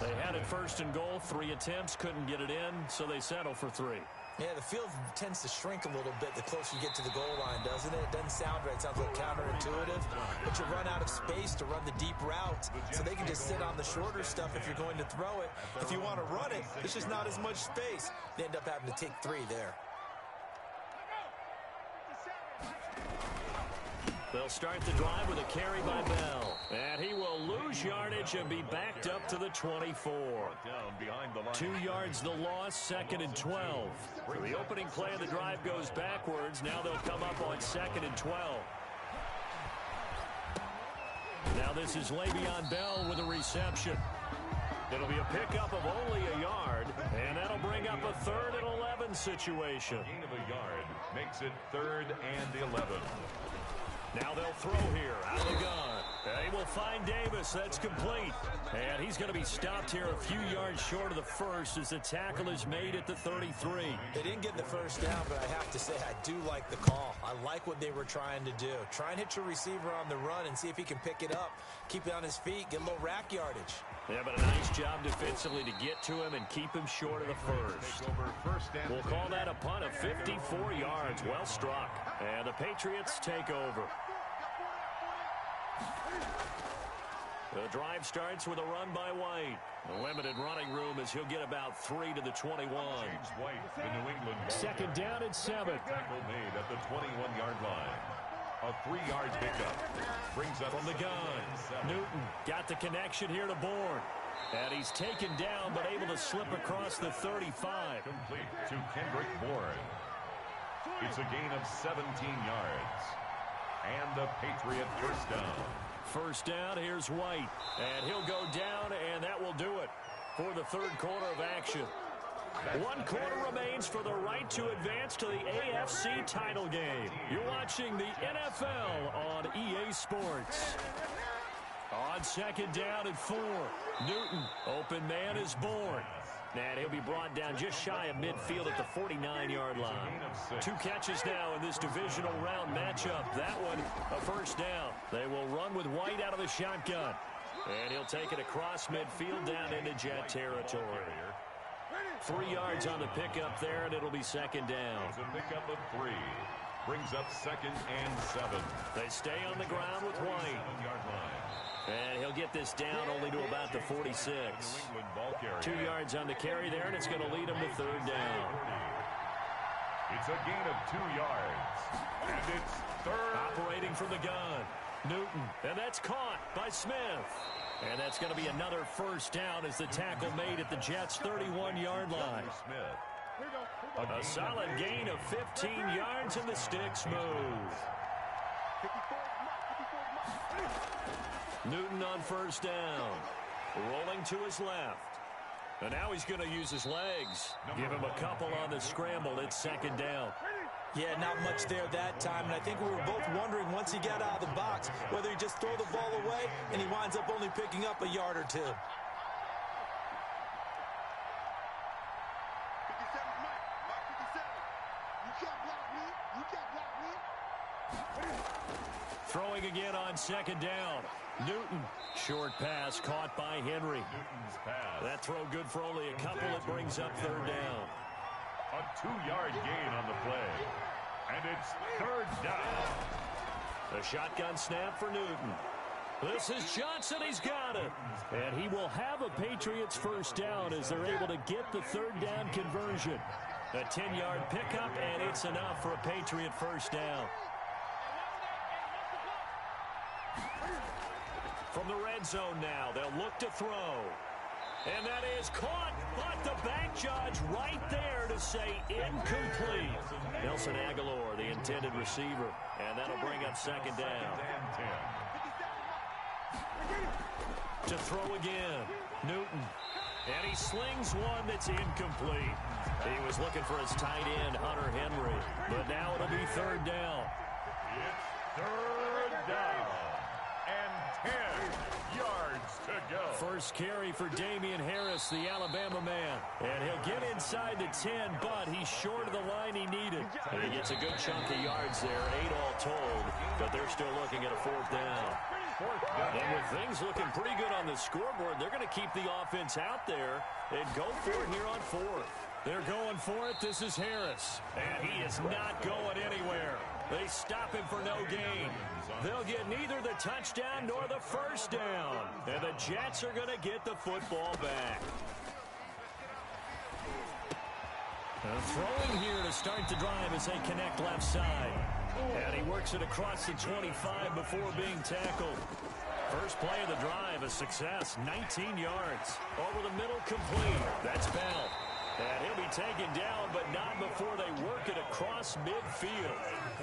They had it 1st and goal, 3 attempts, couldn't get it in, so they settle for 3. Yeah, the field tends to shrink a little bit the closer you get to the goal line, doesn't it? It doesn't sound right. It sounds a little counterintuitive. But you run out of space to run the deep routes, so they can just sit on the shorter stuff if you're going to throw it. If you want to run it, there's just not as much space. They end up having to take 3 there. They'll start the drive with a carry by Bell. And he will lose yardage and be backed up to the 24. 2 yards the loss, 2nd and 12. So the opening play of the drive goes backwards. Now they'll come up on 2nd and 12. Now this is Le'Veon Bell with a reception. It'll be a pickup of only a yard, and that'll bring up a 3rd and 11 situation. Gain of a yard makes it 3rd and 11. Now they'll throw here out of the gun. They will find Davis. That's complete. And he's going to be stopped here a few yards short of the first as the tackle is made at the 33. They didn't get the first down, but I have to say I do like the call. I like what they were trying to do. Try and hit your receiver on the run and see if he can pick it up. Keep it on his feet, get a little rack yardage. Yeah, but a nice job defensively to get to him and keep him short of the first. We'll call that a punt of 54 yards. Well struck. And the Patriots take over. The drive starts with a run by White. A limited running room as he'll get about 3 to the 21. James White, the New England Ball. 2nd down and 7. Tackle made at the 21-yard line. A 3-yard pickup. Brings up from the gun. Newton got the connection here to Bourne. And he's taken down but able to slip across the 35. Complete to Kendrick Bourne. It's a gain of 17 yards. And the Patriot first down. First down, here's White. And he'll go down, and that will do it for the 3rd quarter of action. 1 quarter remains for the right to advance to the AFC title game. You're watching the NFL on EA Sports. On 2nd down and 4. Newton, open man is Bourne. And he'll be brought down just shy of midfield at the 49-yard line. 2 catches now in this divisional round matchup. That one, a first down. They will run with White out of the shotgun. And he'll take it across midfield down into jet territory. 3 yards on the pickup there, and it'll be 2nd down. It's a pickup of 3. Brings up 2nd and 7. They stay on the ground with White. And he'll get this down only to about the 46. 2 yards on the carry there, and it's going to lead him to 3rd down. It's a gain of 2 yards. And it's third. Operating from the gun. Newton. And that's caught by Smith. And that's going to be another first down as the tackle made at the Jets' 31-yard line. Smith. A solid gain of 15 yards, and the sticks move. Newton on first down. Rolling to his left. And now he's going to use his legs. Give him a couple on the scramble. It's second down. Yeah, not much there that time, and I think we were both wondering once he got out of the box whether he just throw the ball away and he winds up only picking up a yard or two. Throwing again on second down. Newton. Short pass caught by Henry. Newton's pass. That throw good for only a couple. It brings up third down. A 2-yard gain on the play. And it's third down. The shotgun snap for Newton. This is Johnson. He's got it. And he will have a Patriots first down as they're able to get the third down conversion. A 10-yard pickup, and it's enough for a Patriot first down. From the red zone now, they'll look to throw. And that is caught, but the back judge right there to say incomplete. Nelson Aguilar, the intended receiver, and that'll bring up second down. To throw again, Newton. And he slings one that's incomplete. He was looking for his tight end, Hunter Henry, but now it'll be third down. It's third down. And 10 yards to go. First carry for Damian Harris, the Alabama man. And he'll get inside the 10, but he's short of the line he needed. And he gets a good chunk of yards there, 8 all told, but they're still looking at a fourth down. And with things looking pretty good on the scoreboard, they're going to keep the offense out there and go for it here on fourth. They're going for it. This is Harris. And he is not going anywhere. They stop him for no gain. They'll get neither the touchdown nor the first down. And the Jets are going to get the football back. Throwing here to start the drive as they connect left side. And he works it across the 25 before being tackled. First play of the drive, a success, 19 yards. Over the middle, complete. That's Bell. And he'll be taken down, but not before they work it across midfield.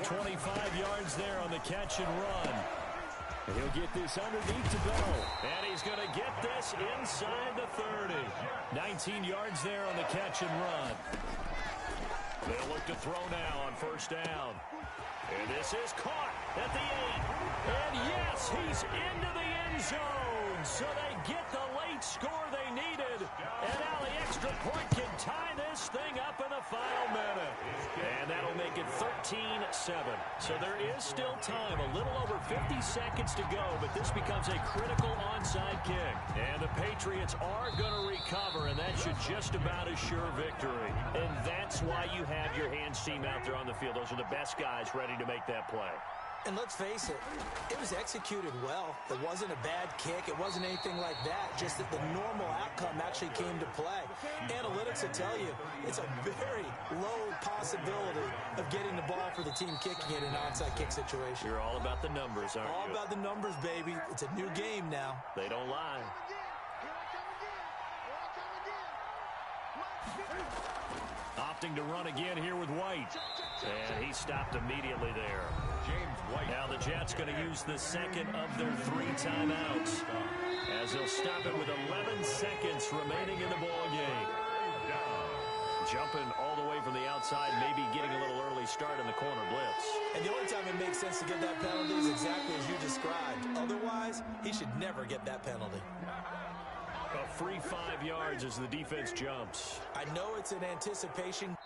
25 yards there on the catch and run. And he'll get this underneath to Bell. And he's going to get this inside the 30. 19 yards there on the catch and run. They'll look to throw now on first down. And this is caught at the 8. And yes, he's into the end zone. So they get the late score they needed. And now the extra point can tie this thing up in the final minute. And that'll make it 13-7. So there is still time, a little over 50 seconds to go, but this becomes a critical onside kick. And the Patriots are going to recover, and that should just about assure victory. And that's why you have your hands team out there on the field. Those are the best guys ready to make that play. And let's face it, it was executed well. It wasn't a bad kick. It wasn't anything like that. Just that the normal outcome actually came to play. Analytics will tell you it's a very low possibility of getting the ball for the team kicking it in an onside kick situation. You're all about the numbers, aren't you? All about the numbers, baby. It's a new game now. They don't lie. Opting to run again here with White. And he stopped immediately there. James White. Now the Jets going to use the second of their 3 timeouts as they'll stop it with 11 seconds remaining in the ball game. Jumping all the way from the outside, maybe getting a little early start in the corner blitz. And the only time it makes sense to get that penalty is exactly as you described. Otherwise, he should never get that penalty. A free 5 yards as the defense jumps. I know it's an anticipation.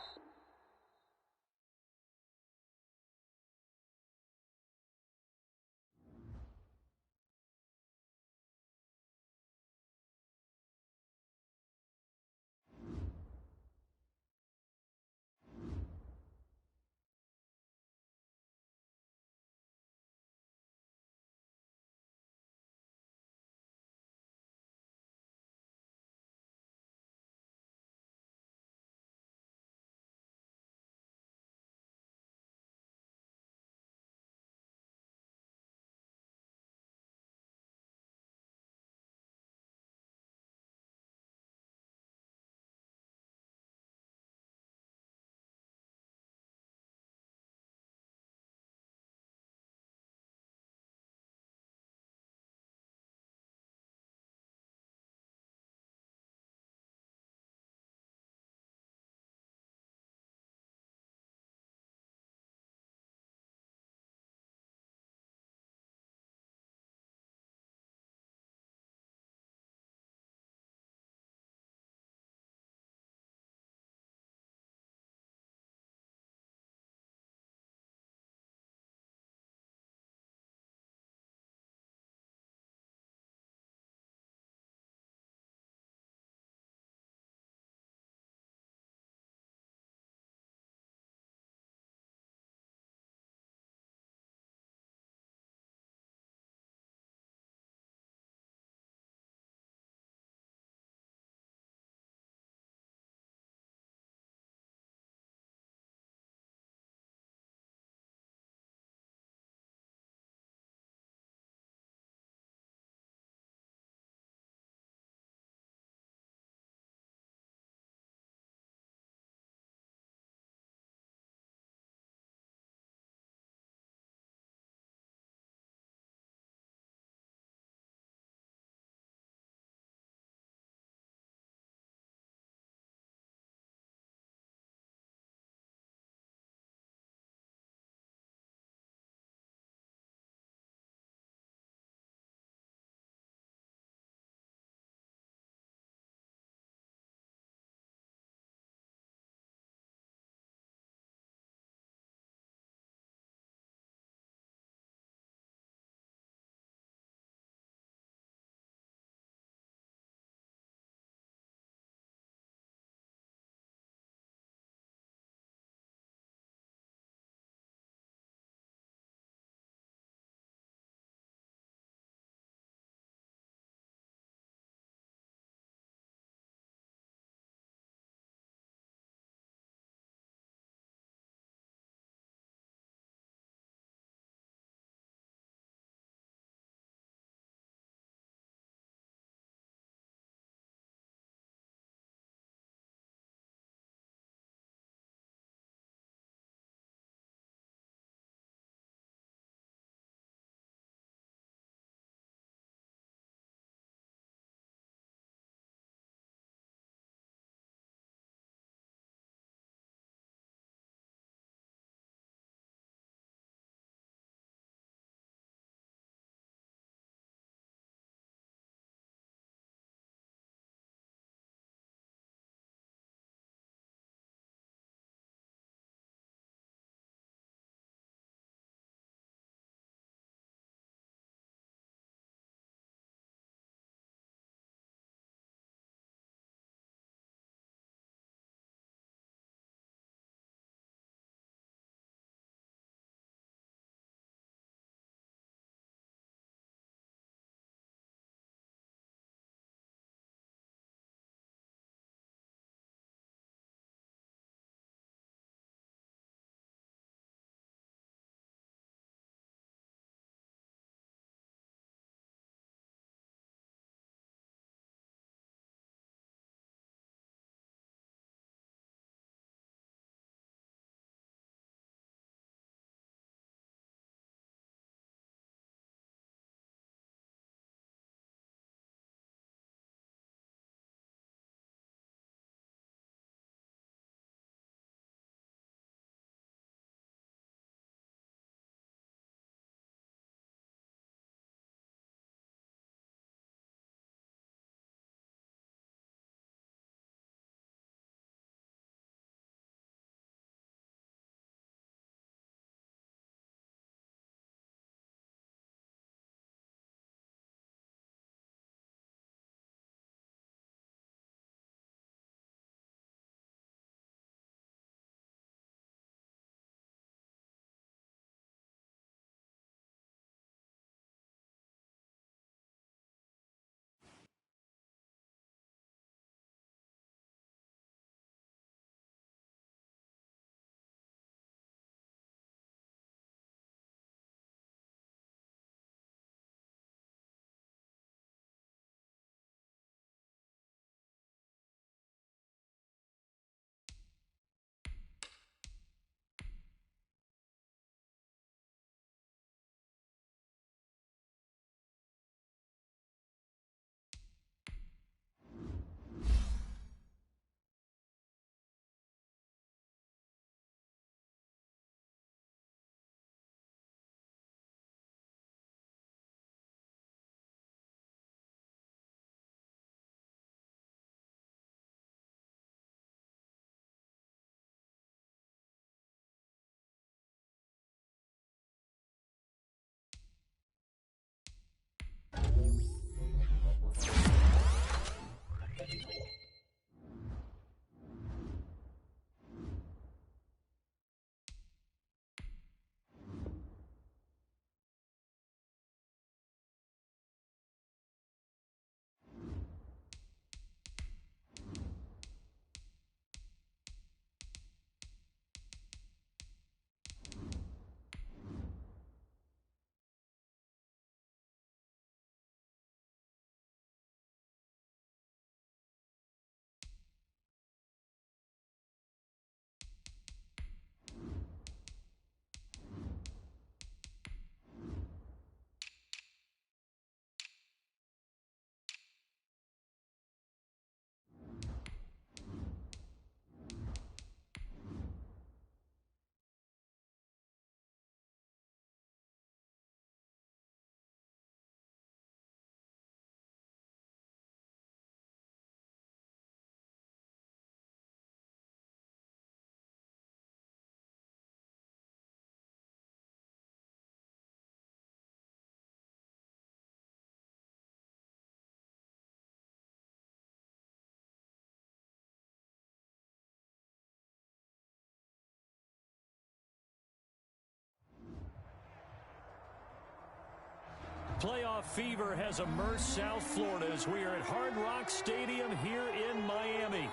Playoff fever has immersed South Florida as we are at Hard Rock Stadium here in Miami.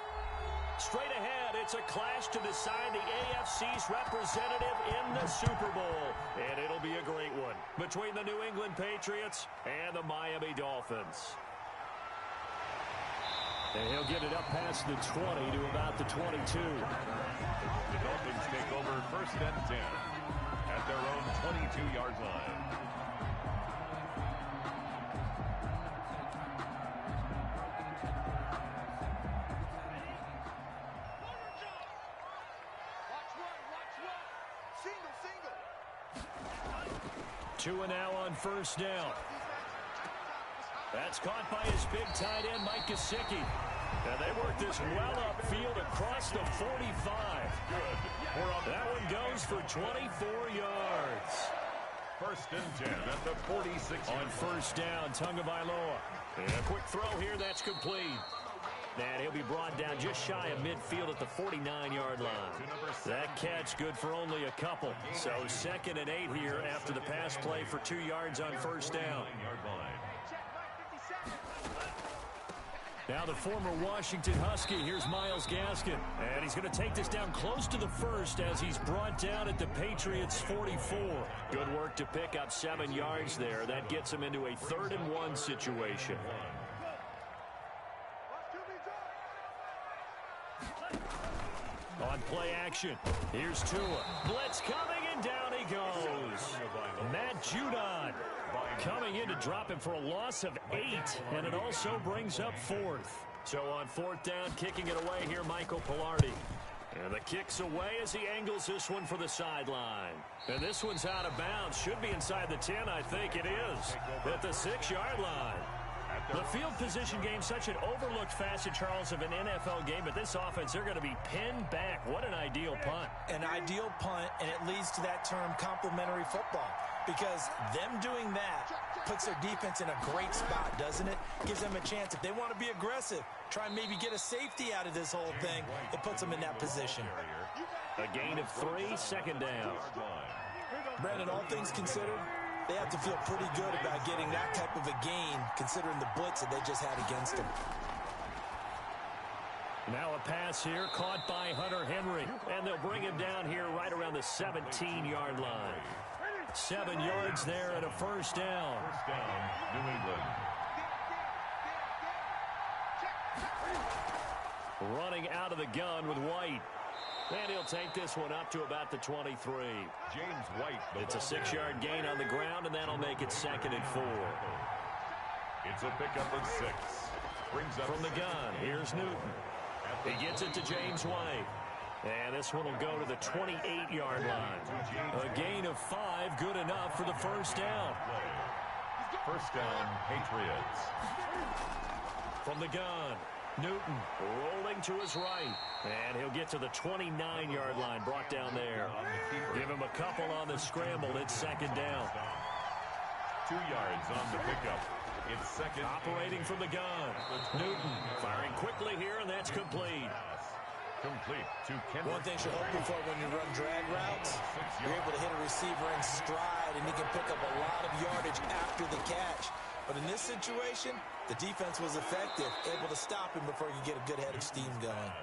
Straight ahead, it's a clash to decide the AFC's representative in the Super Bowl. And it'll be a great one between the New England Patriots and the Miami Dolphins. And he'll get it up past the 20 to about the 22. The Dolphins take over 1st and 10 at their own 22-yard line. Two and now on 1st down. That's caught by his big tight end, Mike Gesicki. And they work this well upfield across the 45. That one goes for 24 yards. 1st and 10 at the 46. On 1st down, Tagovailoa. And a quick throw here, that's complete. And he'll be brought down just shy of midfield at the 49-yard line. That catch good for only a couple. So 2nd and 8 here after the pass play for 2 yards on 1st down. Now the former Washington Husky, here's Myles Gaskin. And he's going to take this down close to the 1st as he's brought down at the Patriots' 44. Good work to pick up 7 yards there. That gets him into a 3rd and 1 situation. On play action, here's Tua. Blitz coming, and down he goes. Matt Judon coming in to drop him for a loss of 8, and it also brings up 4th. So on 4th down, kicking it away here, Michael Pilardi. And the kick's away as he angles this one for the sideline. And this one's out of bounds. Should be inside the 10, I think it is. At the 6-yard line. The field position game, such an overlooked facet, Charles, of an NFL game, but this offense, they're going to be pinned back. What an ideal punt. An ideal punt, and it leads to that term complementary football, because them doing that puts their defense in a great spot, doesn't it? Gives them a chance. If they want to be aggressive, try and maybe get a safety out of this whole thing, it puts them in that position. A gain of 3, 2nd down. Brandon, all things considered, they have to feel pretty good about getting that type of a gain, considering the blitz that they just had against them. Now a pass here caught by Hunter Henry, and they'll bring him down here right around the 17-yard line. 7 yards there and a 1st down. 1st down, New England. Running out of the gun with White. And he'll take this one up to about the 23. James White. It's a 6-yard gain on the ground, and that'll make it 2nd and 4. It's a pickup of 6. Brings up from the gun. Here's Newton. He gets it to James White. And this one will go to the 28-yard line. A gain of 5, good enough for the 1st down. 1st down, Patriots. From the gun. Newton rolling to his right. And he'll get to the 29-yard line, brought down there. Give him a couple on the scramble. It's 2nd down. 2 yards on the pickup. It's 2nd. Operating from the gun. Newton firing quickly here, and that's complete. Complete to Kendrick. One thing you hope for when you run drag routes, you're able to hit a receiver in stride, and he can pick up a lot of yardage after the catch. But in this situation, the defense was effective, able to stop him before he could get a good head of steam going.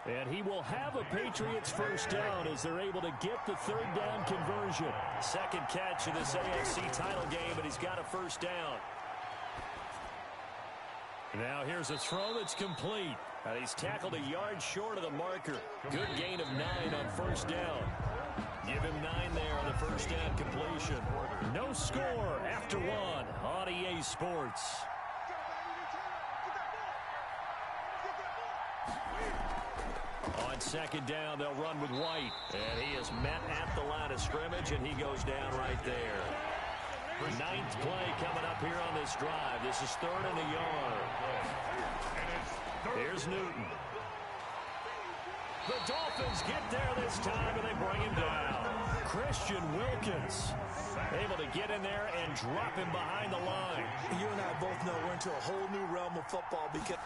And he will have a Patriots 1st down as they're able to get the 3rd down conversion. 2nd catch in this AFC title game, and he's got a 1st down. Now here's a throw that's complete. And he's tackled a yard short of the marker. Good gain of 9 on 1st down. Give him 9 there on the 1st down completion. No score after 1 on EA Sports. On 2nd down, they'll run with White. And he is met at the line of scrimmage, and he goes down right there. 9th play coming up here on this drive. This is 3rd and a yard. Here's Newton. The Dolphins get there this time, and they bring him down. Christian Wilkins able to get in there and drop him behind the line. You and I both know we're into a whole new realm of football because...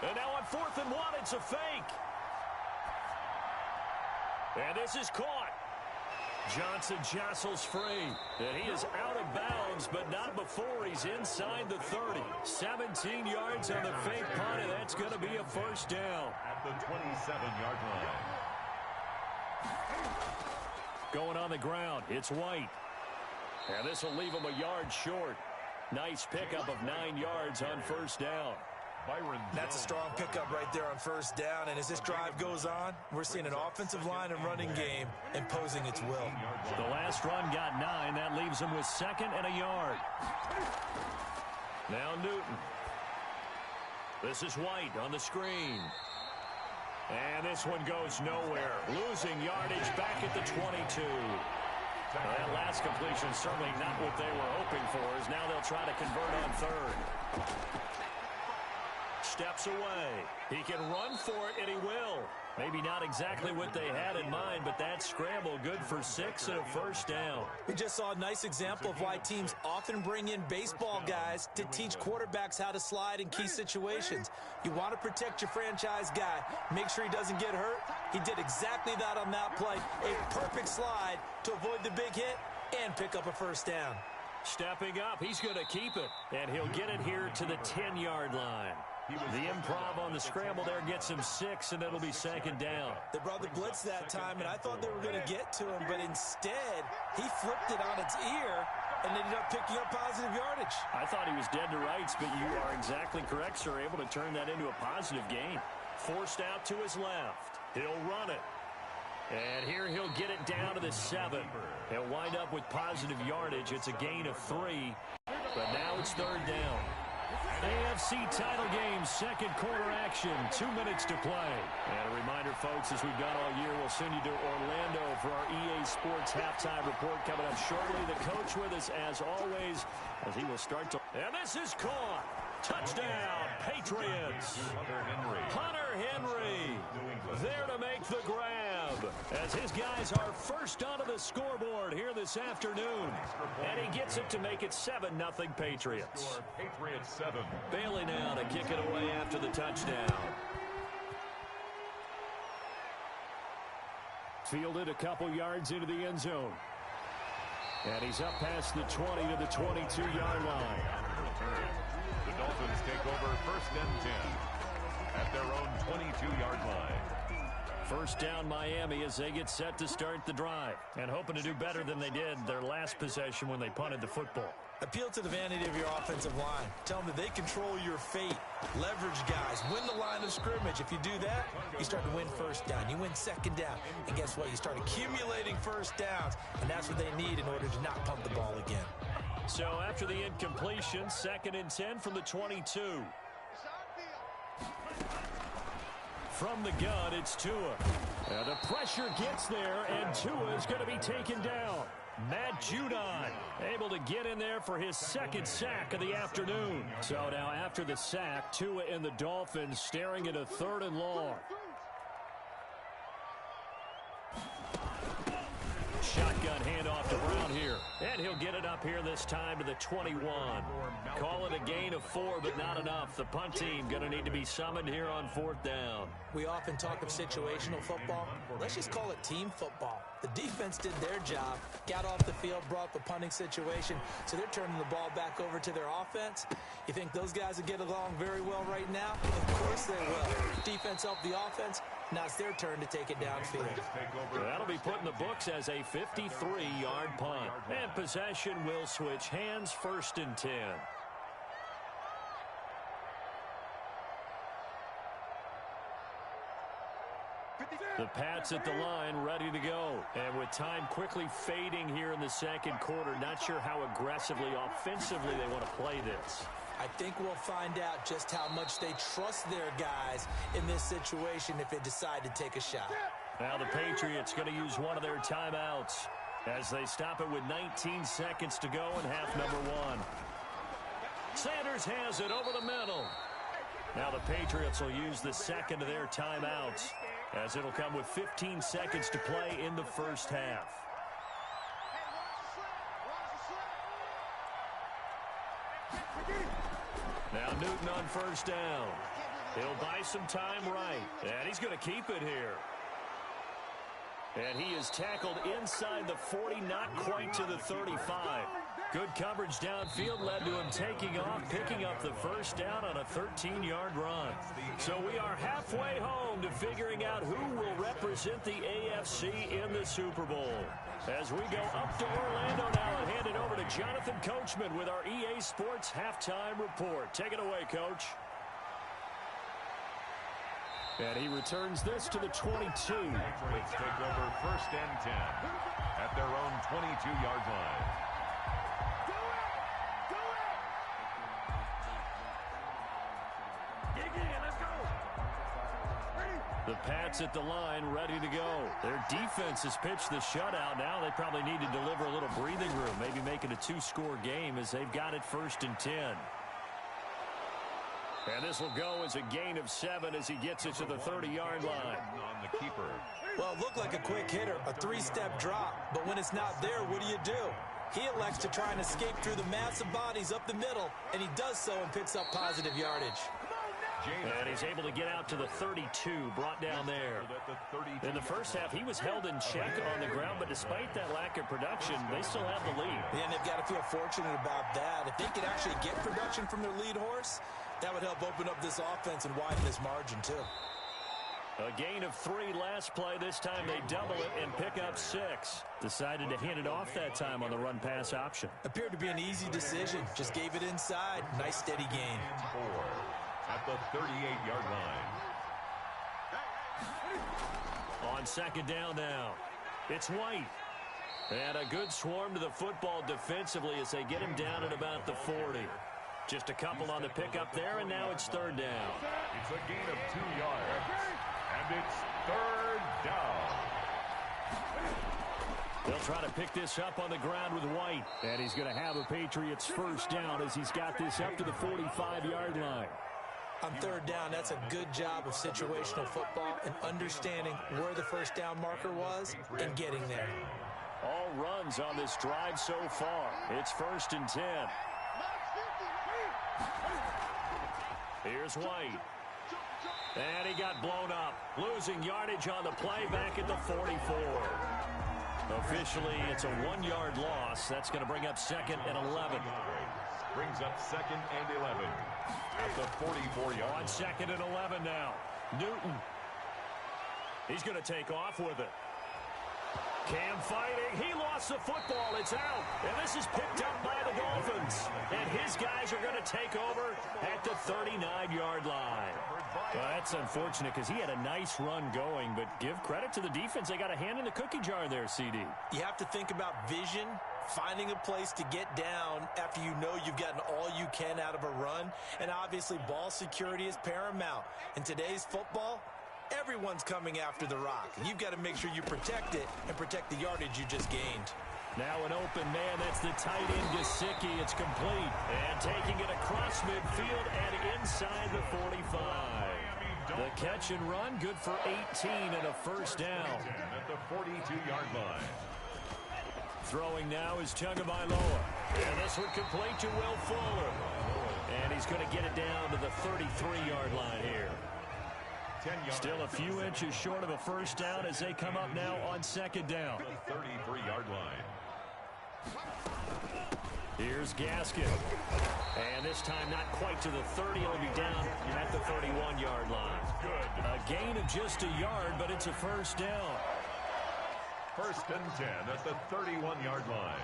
And now on 4th and 1, it's a fake. And this is caught. Johnson jostles free, and he is out of bounds, but not before he's inside the 30. 17 yards on the fake punt, and that's going to be a first down. At the 27-yard line. Going on the ground, it's White. And this will leave him a yard short. Nice pickup of 9 yards on first down. That's a strong pickup right there on first down, and as this drive goes on, we're seeing an offensive line and running game imposing its will. The last run got 9. That leaves him with 2nd and a yard. Now Newton. This is White on the screen. And this one goes nowhere. Losing yardage back at the 22. That last completion certainly not what they were hoping for, as now they'll try to convert on third. Steps away. He can run for it, and he will. Maybe not exactly what they had in mind, but that scramble good for 6 and a first down. We just saw a nice example of why teams often bring in baseball guys to teach quarterbacks how to slide in key situations. You want to protect your franchise guy. Make sure he doesn't get hurt. He did exactly that on that play. A perfect slide to avoid the big hit and pick up a first down. Stepping up, he's going to keep it, and he'll get it here to the 10-yard line. The improv on the scramble there gets him 6, and it'll be 2nd down. They brought the blitz that time, and I thought they were going to get to him, but instead, he flipped it on its ear and ended up picking up positive yardage. I thought he was dead to rights, but you are exactly correct, sir. Able to turn that into a positive gain. Forced out to his left. He'll run it. And here he'll get it down to the 7. He'll wind up with positive yardage. It's a gain of 3, but now it's 3rd down. AFC title game, 2nd quarter action, 2 minutes to play. And a reminder, folks, as we've done all year, we'll send you to Orlando for our EA Sports halftime report coming up shortly. The coach with us, as always, as he will start to... And this is caught. Touchdown, Patriots. Hunter Henry there to make the grab, as his guys are first onto the scoreboard here this afternoon. And he gets it to make it 7-0 Patriots. Patriots 7. Bailey now to kick it away after the touchdown. Fielded a couple yards into the end zone. And he's up past the 20 to the 22-yard line. The Dolphins take over 1st and 10 at their own 22-yard line. First down Miami as they get set to start the drive, and hoping to do better than they did their last possession when they punted the football. Appeal to the vanity of your offensive line. Tell them that they control your fate. Leverage guys. Win the line of scrimmage. If you do that, you start to win first down. You win 2nd down. And guess what? You start accumulating first downs, and that's what they need in order to not punt the ball again. So after the incompletion, 2nd and 10 from the 22. From the gun, it's Tua. And the pressure gets there, and Tua is going to be taken down. Matt Judon able to get in there for his 2nd sack of the afternoon. So now after the sack, Tua and the Dolphins staring at a 3rd and long. Shotgun handoff to Brown here. And he'll get it up here this time to the 21. Call it a gain of 4, but not enough. The punt team going to need to be summoned here on 4th down. We often talk of situational football. Let's just call it team football. The defense did their job, got off the field, brought the punting situation, so they're turning the ball back over to their offense. You think those guys will get along very well right now? Of course they will. Defense helped the offense. Now it's their turn to take it downfield. That'll be put in the books as a 53-yard punt. And possession will switch hands, 1st and 10. The Pats at the line, ready to go. And with time quickly fading here in the 2nd quarter, not sure how aggressively, offensively they want to play this. I think we'll find out just how much they trust their guys in this situation if they decide to take a shot. Now the Patriots going to use one of their timeouts as they stop it with 19 seconds to go in half number 1. Sanders has it over the middle. Now the Patriots will use the 2nd of their timeouts, as it'll come with 15 seconds to play in the 1st half. Now Newton on 1st down. He'll buy some time right, and he's going to keep it here. And he is tackled inside the 40, not quite to the 35. Good coverage downfield led to him taking off, picking up the first down on a 13-yard run. So we are halfway home to figuring out who will represent the AFC in the Super Bowl. As we go up to Orlando now and hand it over to Jonathan Coachman with our EA Sports Halftime Report. Take it away, Coach. And he returns this to the 22. Patriots take over 1st and 10 at their own 22-yard line. The Pats at the line, ready to go. Their defense has pitched the shutout. Now they probably need to deliver a little breathing room, maybe make it a 2-score game as they've got it 1st and 10. And this will go as a gain of 7 as he gets it to the 30-yard line. On the keeper. Well, it looked like a quick hitter, a 3-step drop. But when it's not there, what do? He elects to try and escape through the massive bodies up the middle, and he does so and picks up positive yardage. And he's able to get out to the 32, brought down there. In the first half, he was held in check on the ground, but despite that lack of production, they still have the lead. Yeah, and they've got to feel fortunate about that. If they could actually get production from their lead horse, that would help open up this offense and widen this margin, too. A gain of 3 last play. This time they double it and pick up 6. Decided to hand it off that time on the run-pass option. Appeared to be an easy decision. Just gave it inside. Nice, steady gain. 4 at the 38-yard line. On 2nd down now, it's White. And a good swarm to the football defensively as they get him down at about the 40. Just a couple on the pickup there, and now it's 3rd down. It's a gain of 2 yards, and it's 3rd down. They'll try to pick this up on the ground with White. And he's going to have a Patriots 1st down as he's got this up to the 45-yard line. On 3rd down, that's a good job of situational football and understanding where the 1st down marker was and getting there. All runs on this drive so far. It's 1st and 10. Here's White. And he got blown up. Losing yardage on the play back at the 44. Officially, it's a 1-yard loss. That's going to bring up 2nd and 11. Brings up 2nd and 11 at the 44-yard line. On 2nd and 11 now. Newton. He's going to take off with it. Cam fighting. He lost the football. It's out. And this is picked up by the Dolphins. And his guys are going to take over at the 39-yard line. Well, that's unfortunate because he had a nice run going, but give credit to the defense. They got a hand in the cookie jar there, CD. You have to think about vision, finding a place to get down after you know you've gotten all you can out of a run. And obviously, ball security is paramount. In today's football, everyone's coming after the rock. You've got to make sure you protect it and protect the yardage you just gained. Now an open man. That's the tight end, Gesicki. It's complete. And taking it across midfield and inside the 45. The catch and run, good for 18 and a 1st down. At the 42-yard line. Throwing now is Tagovailoa. And this one complete to Will Fuller. And he's going to get it down to the 33-yard line here. Still a few inches short of a 1st down as they come up now on 2nd down. The 33-yard line. Here's Gaskin. And this time not quite to the 30. It'll be down at the 31-yard line. A gain of just a yard, but it's a 1st down. 1st and 10 at the 31-yard line.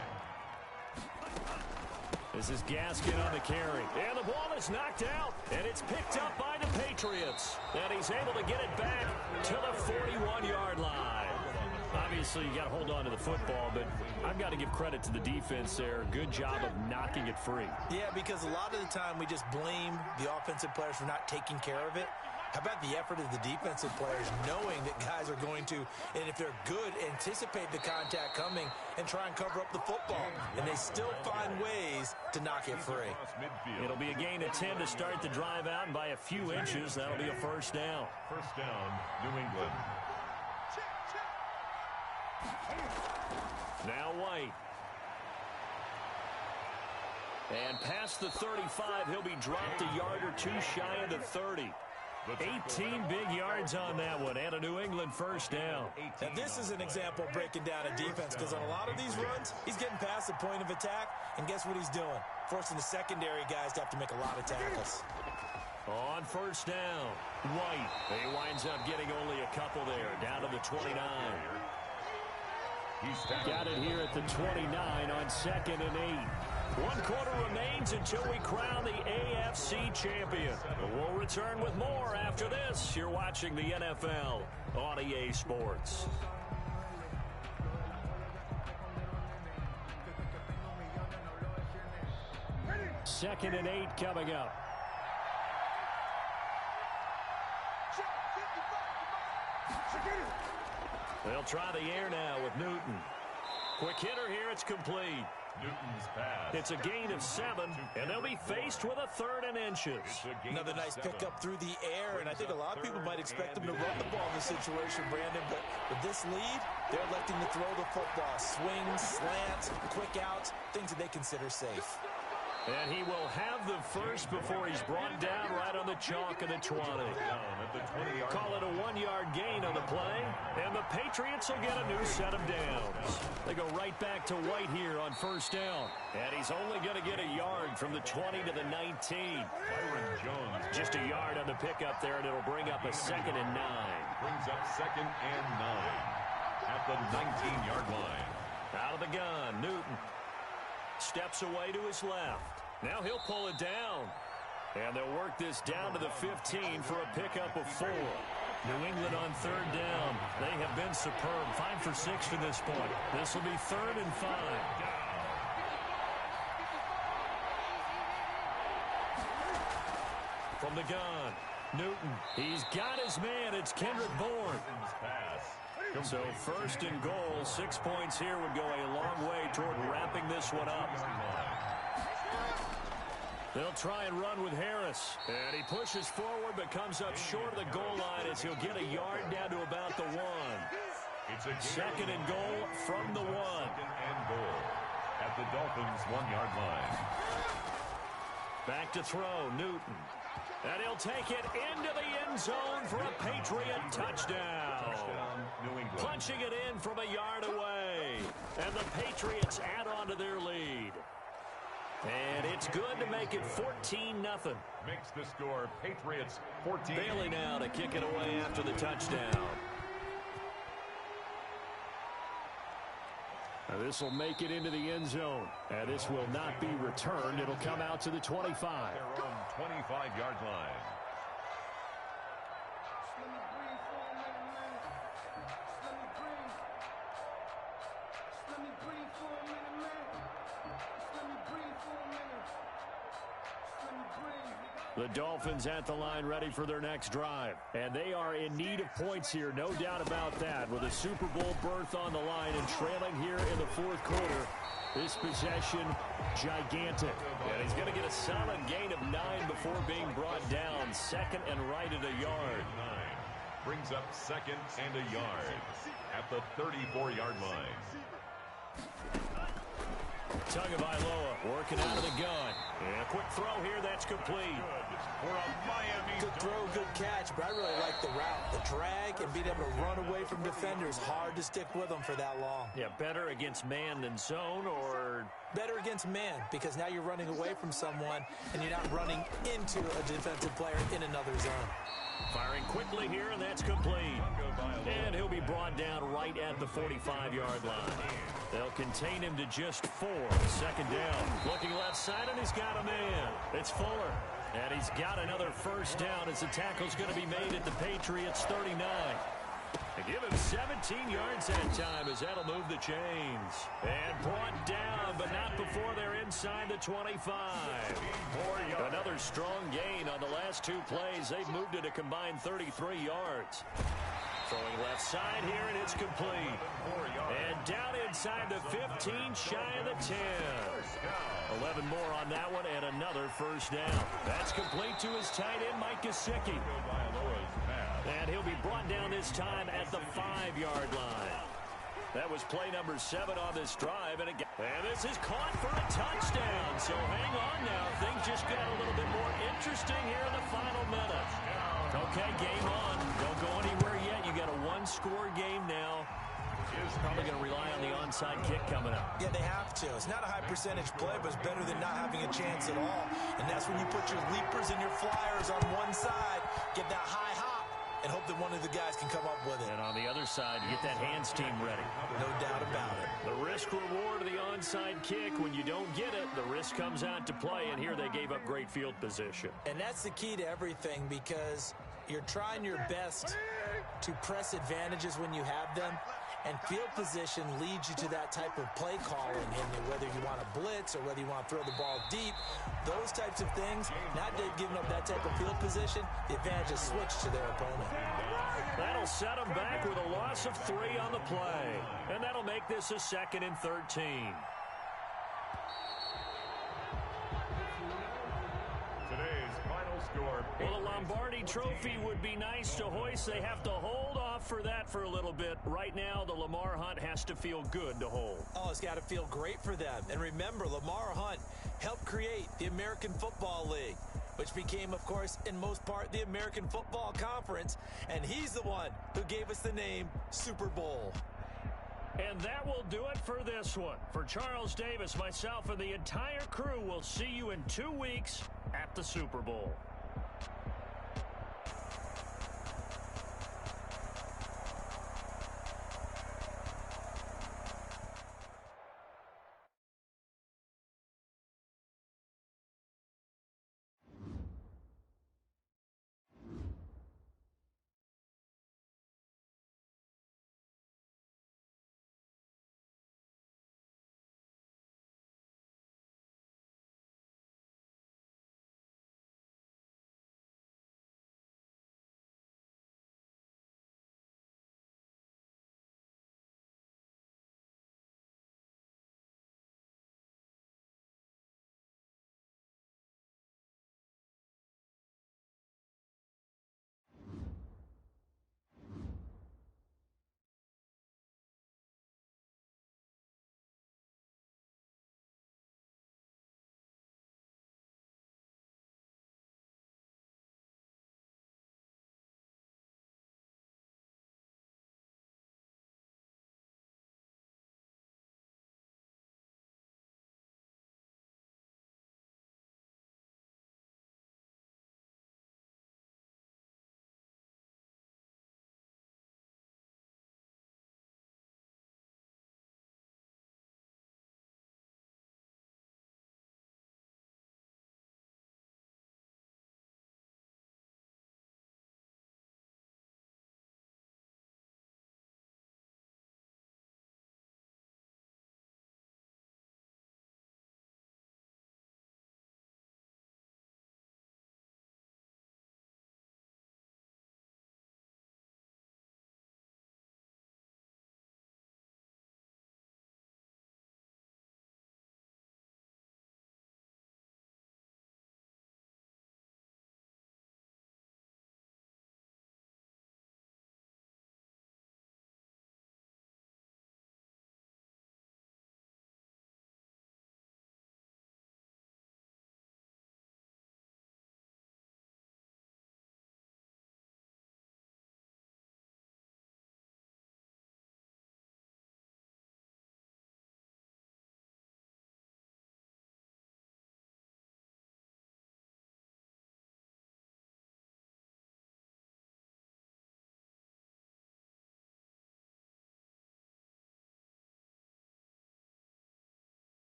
This is Gaskin on the carry. And the ball is knocked out. And it's picked up by the Patriots. And he's able to get it back to the 41-yard line. Obviously, you got to hold on to the football, but I've got to give credit to the defense there. Good job of knocking it free. Yeah, because a lot of the time we just blame the offensive players for not taking care of it. How about the effort of the defensive players knowing that guys are going to, and if they're good, anticipate the contact coming and try and cover up the football. And they still find ways to knock it free. It'll be a gain of 10 to start the drive out, and by a few inches, that'll be a 1st down. 1st down, New England. Now White. And past the 35, he'll be dropped a yard or two shy of the 30. 18 big yards on that one, and a New England first down. And this is an example of breaking down a defense, because on a lot of these runs, he's getting past the point of attack, and guess what he's doing? Forcing the secondary guys to have to make a lot of tackles. On first down, White. He winds up getting only a couple there, down to the 29. Got it here at the 29 on 2nd and 8. 1 quarter remains until we crown the AFC champion. We'll return with more after this. You're watching the NFL on EA Sports. Second and 8 coming up. They'll try the air now with Newton. Quick hitter here, it's complete. Newton's pass. It's a gain of 7, and they'll be faced with a 3rd and inches. Another nice pickup through the air, and I think a lot of people might expect them to run the ball in this situation, Brandon, but with this lead, they're electing to throw the football. Swings, slants, quick outs, things that they consider safe. And he will have the first before he's brought down right on the chalk of the 20. Call it a 1-yard gain on the play, and the Patriots will get a new set of downs. They go right back to White here on first down. And he's only going to get a yard from the 20 to the 19. Just a yard on the pickup there, and it'll bring up a 2nd and 9. Brings up 2nd and 9 at the 19-yard line. Out of the gun, Newton steps away to his left. Now he'll pull it down. And they'll work this down to the 15 for a pickup of 4. New England on 3rd down. They have been superb. 5 for 6 to this point. This will be 3rd and 5. From the gun, Newton. He's got his man. It's Kendrick Bourne. So 1st and goal, 6 points here would go a long way toward wrapping this one up. They'll try and run with Harris. And he pushes forward but comes up short of the goal line as he'll get a yard down to about the 1. It's a 2nd and goal from the 1. 2nd and goal at the Dolphins' 1-yard line. Back to throw, Newton. And he'll take it into the end zone for a Patriot touchdown. New England. Punching it in from a yard away. And the Patriots add on to their lead. And it's good to make it 14-0. Makes the score Patriots 14. Bailey now to kick it away after the touchdown. Now this will make it into the end zone. And this will not be returned. It'll come out to the 25. Their own 25-yard line. The Dolphins at the line ready for their next drive. And they are in need of points here, no doubt about that. With a Super Bowl berth on the line and trailing here in the 4th quarter. This possession, gigantic. And he's going to get a solid gain of 9 before being brought down. 2nd and right at a yard. 9 brings up 2nd and a yard at the 34-yard line. Tagovailoa working out of the gun. And a quick throw here, that's complete. For a Miami. Good throw, good catch, but I really like the route. The drag and being able to run away from defenders. Hard to stick with them for that long. Yeah, better against man than zone, or better against man, because now you're running away from someone and you're not running into a defensive player in another zone. Firing quickly here, and that's complete. And he'll be brought down right at the 45-yard line. They'll contain him to just 4. 2nd down. Looking left side, and he's got a man. It's Fuller. And he's got another first down as the tackle's going to be made at the Patriots' 39. They give him 17 yards that time as that'll move the chains. And brought down, but not before they're inside the 25. Another strong gain on the last 2 plays. They've moved it a combined 33 yards. Throwing left side here, and it's complete. And down inside the 15, shy of the 10. 11 more on that one, and another first down. That's complete to his tight end, Mike Gesicki. And he'll be brought down this time at the 5-yard line. That was play number 7 on this drive. And this is caught for a touchdown. So hang on now. Things just got a little bit more interesting here in the final minute. Okay, game on. Don't go anywhere yet. You got a one-score game now. Probably going to rely on the onside kick coming up. Yeah, they have to. It's not a high-percentage play, but it's better than not having a chance at all. And that's when you put your leapers and your flyers on one side, get that high hop, and hope that one of the guys can come up with it. And on the other side, you get that hands team ready. No doubt about it. The risk-reward of the onside kick. When you don't get it, the risk comes out to play, and here they gave up great field position. And that's the key to everything, because you're trying your best to press advantages when you have them. And field position leads you to that type of play calling, and whether you want to blitz or whether you want to throw the ball deep, those types of things, not giving up that type of field position, the advantage is switched to their opponent. That'll set them back with a loss of 3 on the play. And that'll make this a 2nd and 13. Well, the Lombardi Trophy would be nice to hoist. They have to hold off for that for a little bit. Right now, the Lamar Hunt has to feel good to hold. Oh, it's got to feel great for them. And remember, Lamar Hunt helped create the American Football League, which became, of course, in most part, the American Football Conference. And he's the one who gave us the name Super Bowl. And that will do it for this one. For Charles Davis, myself, and the entire crew, we'll see you in 2 weeks at the Super Bowl.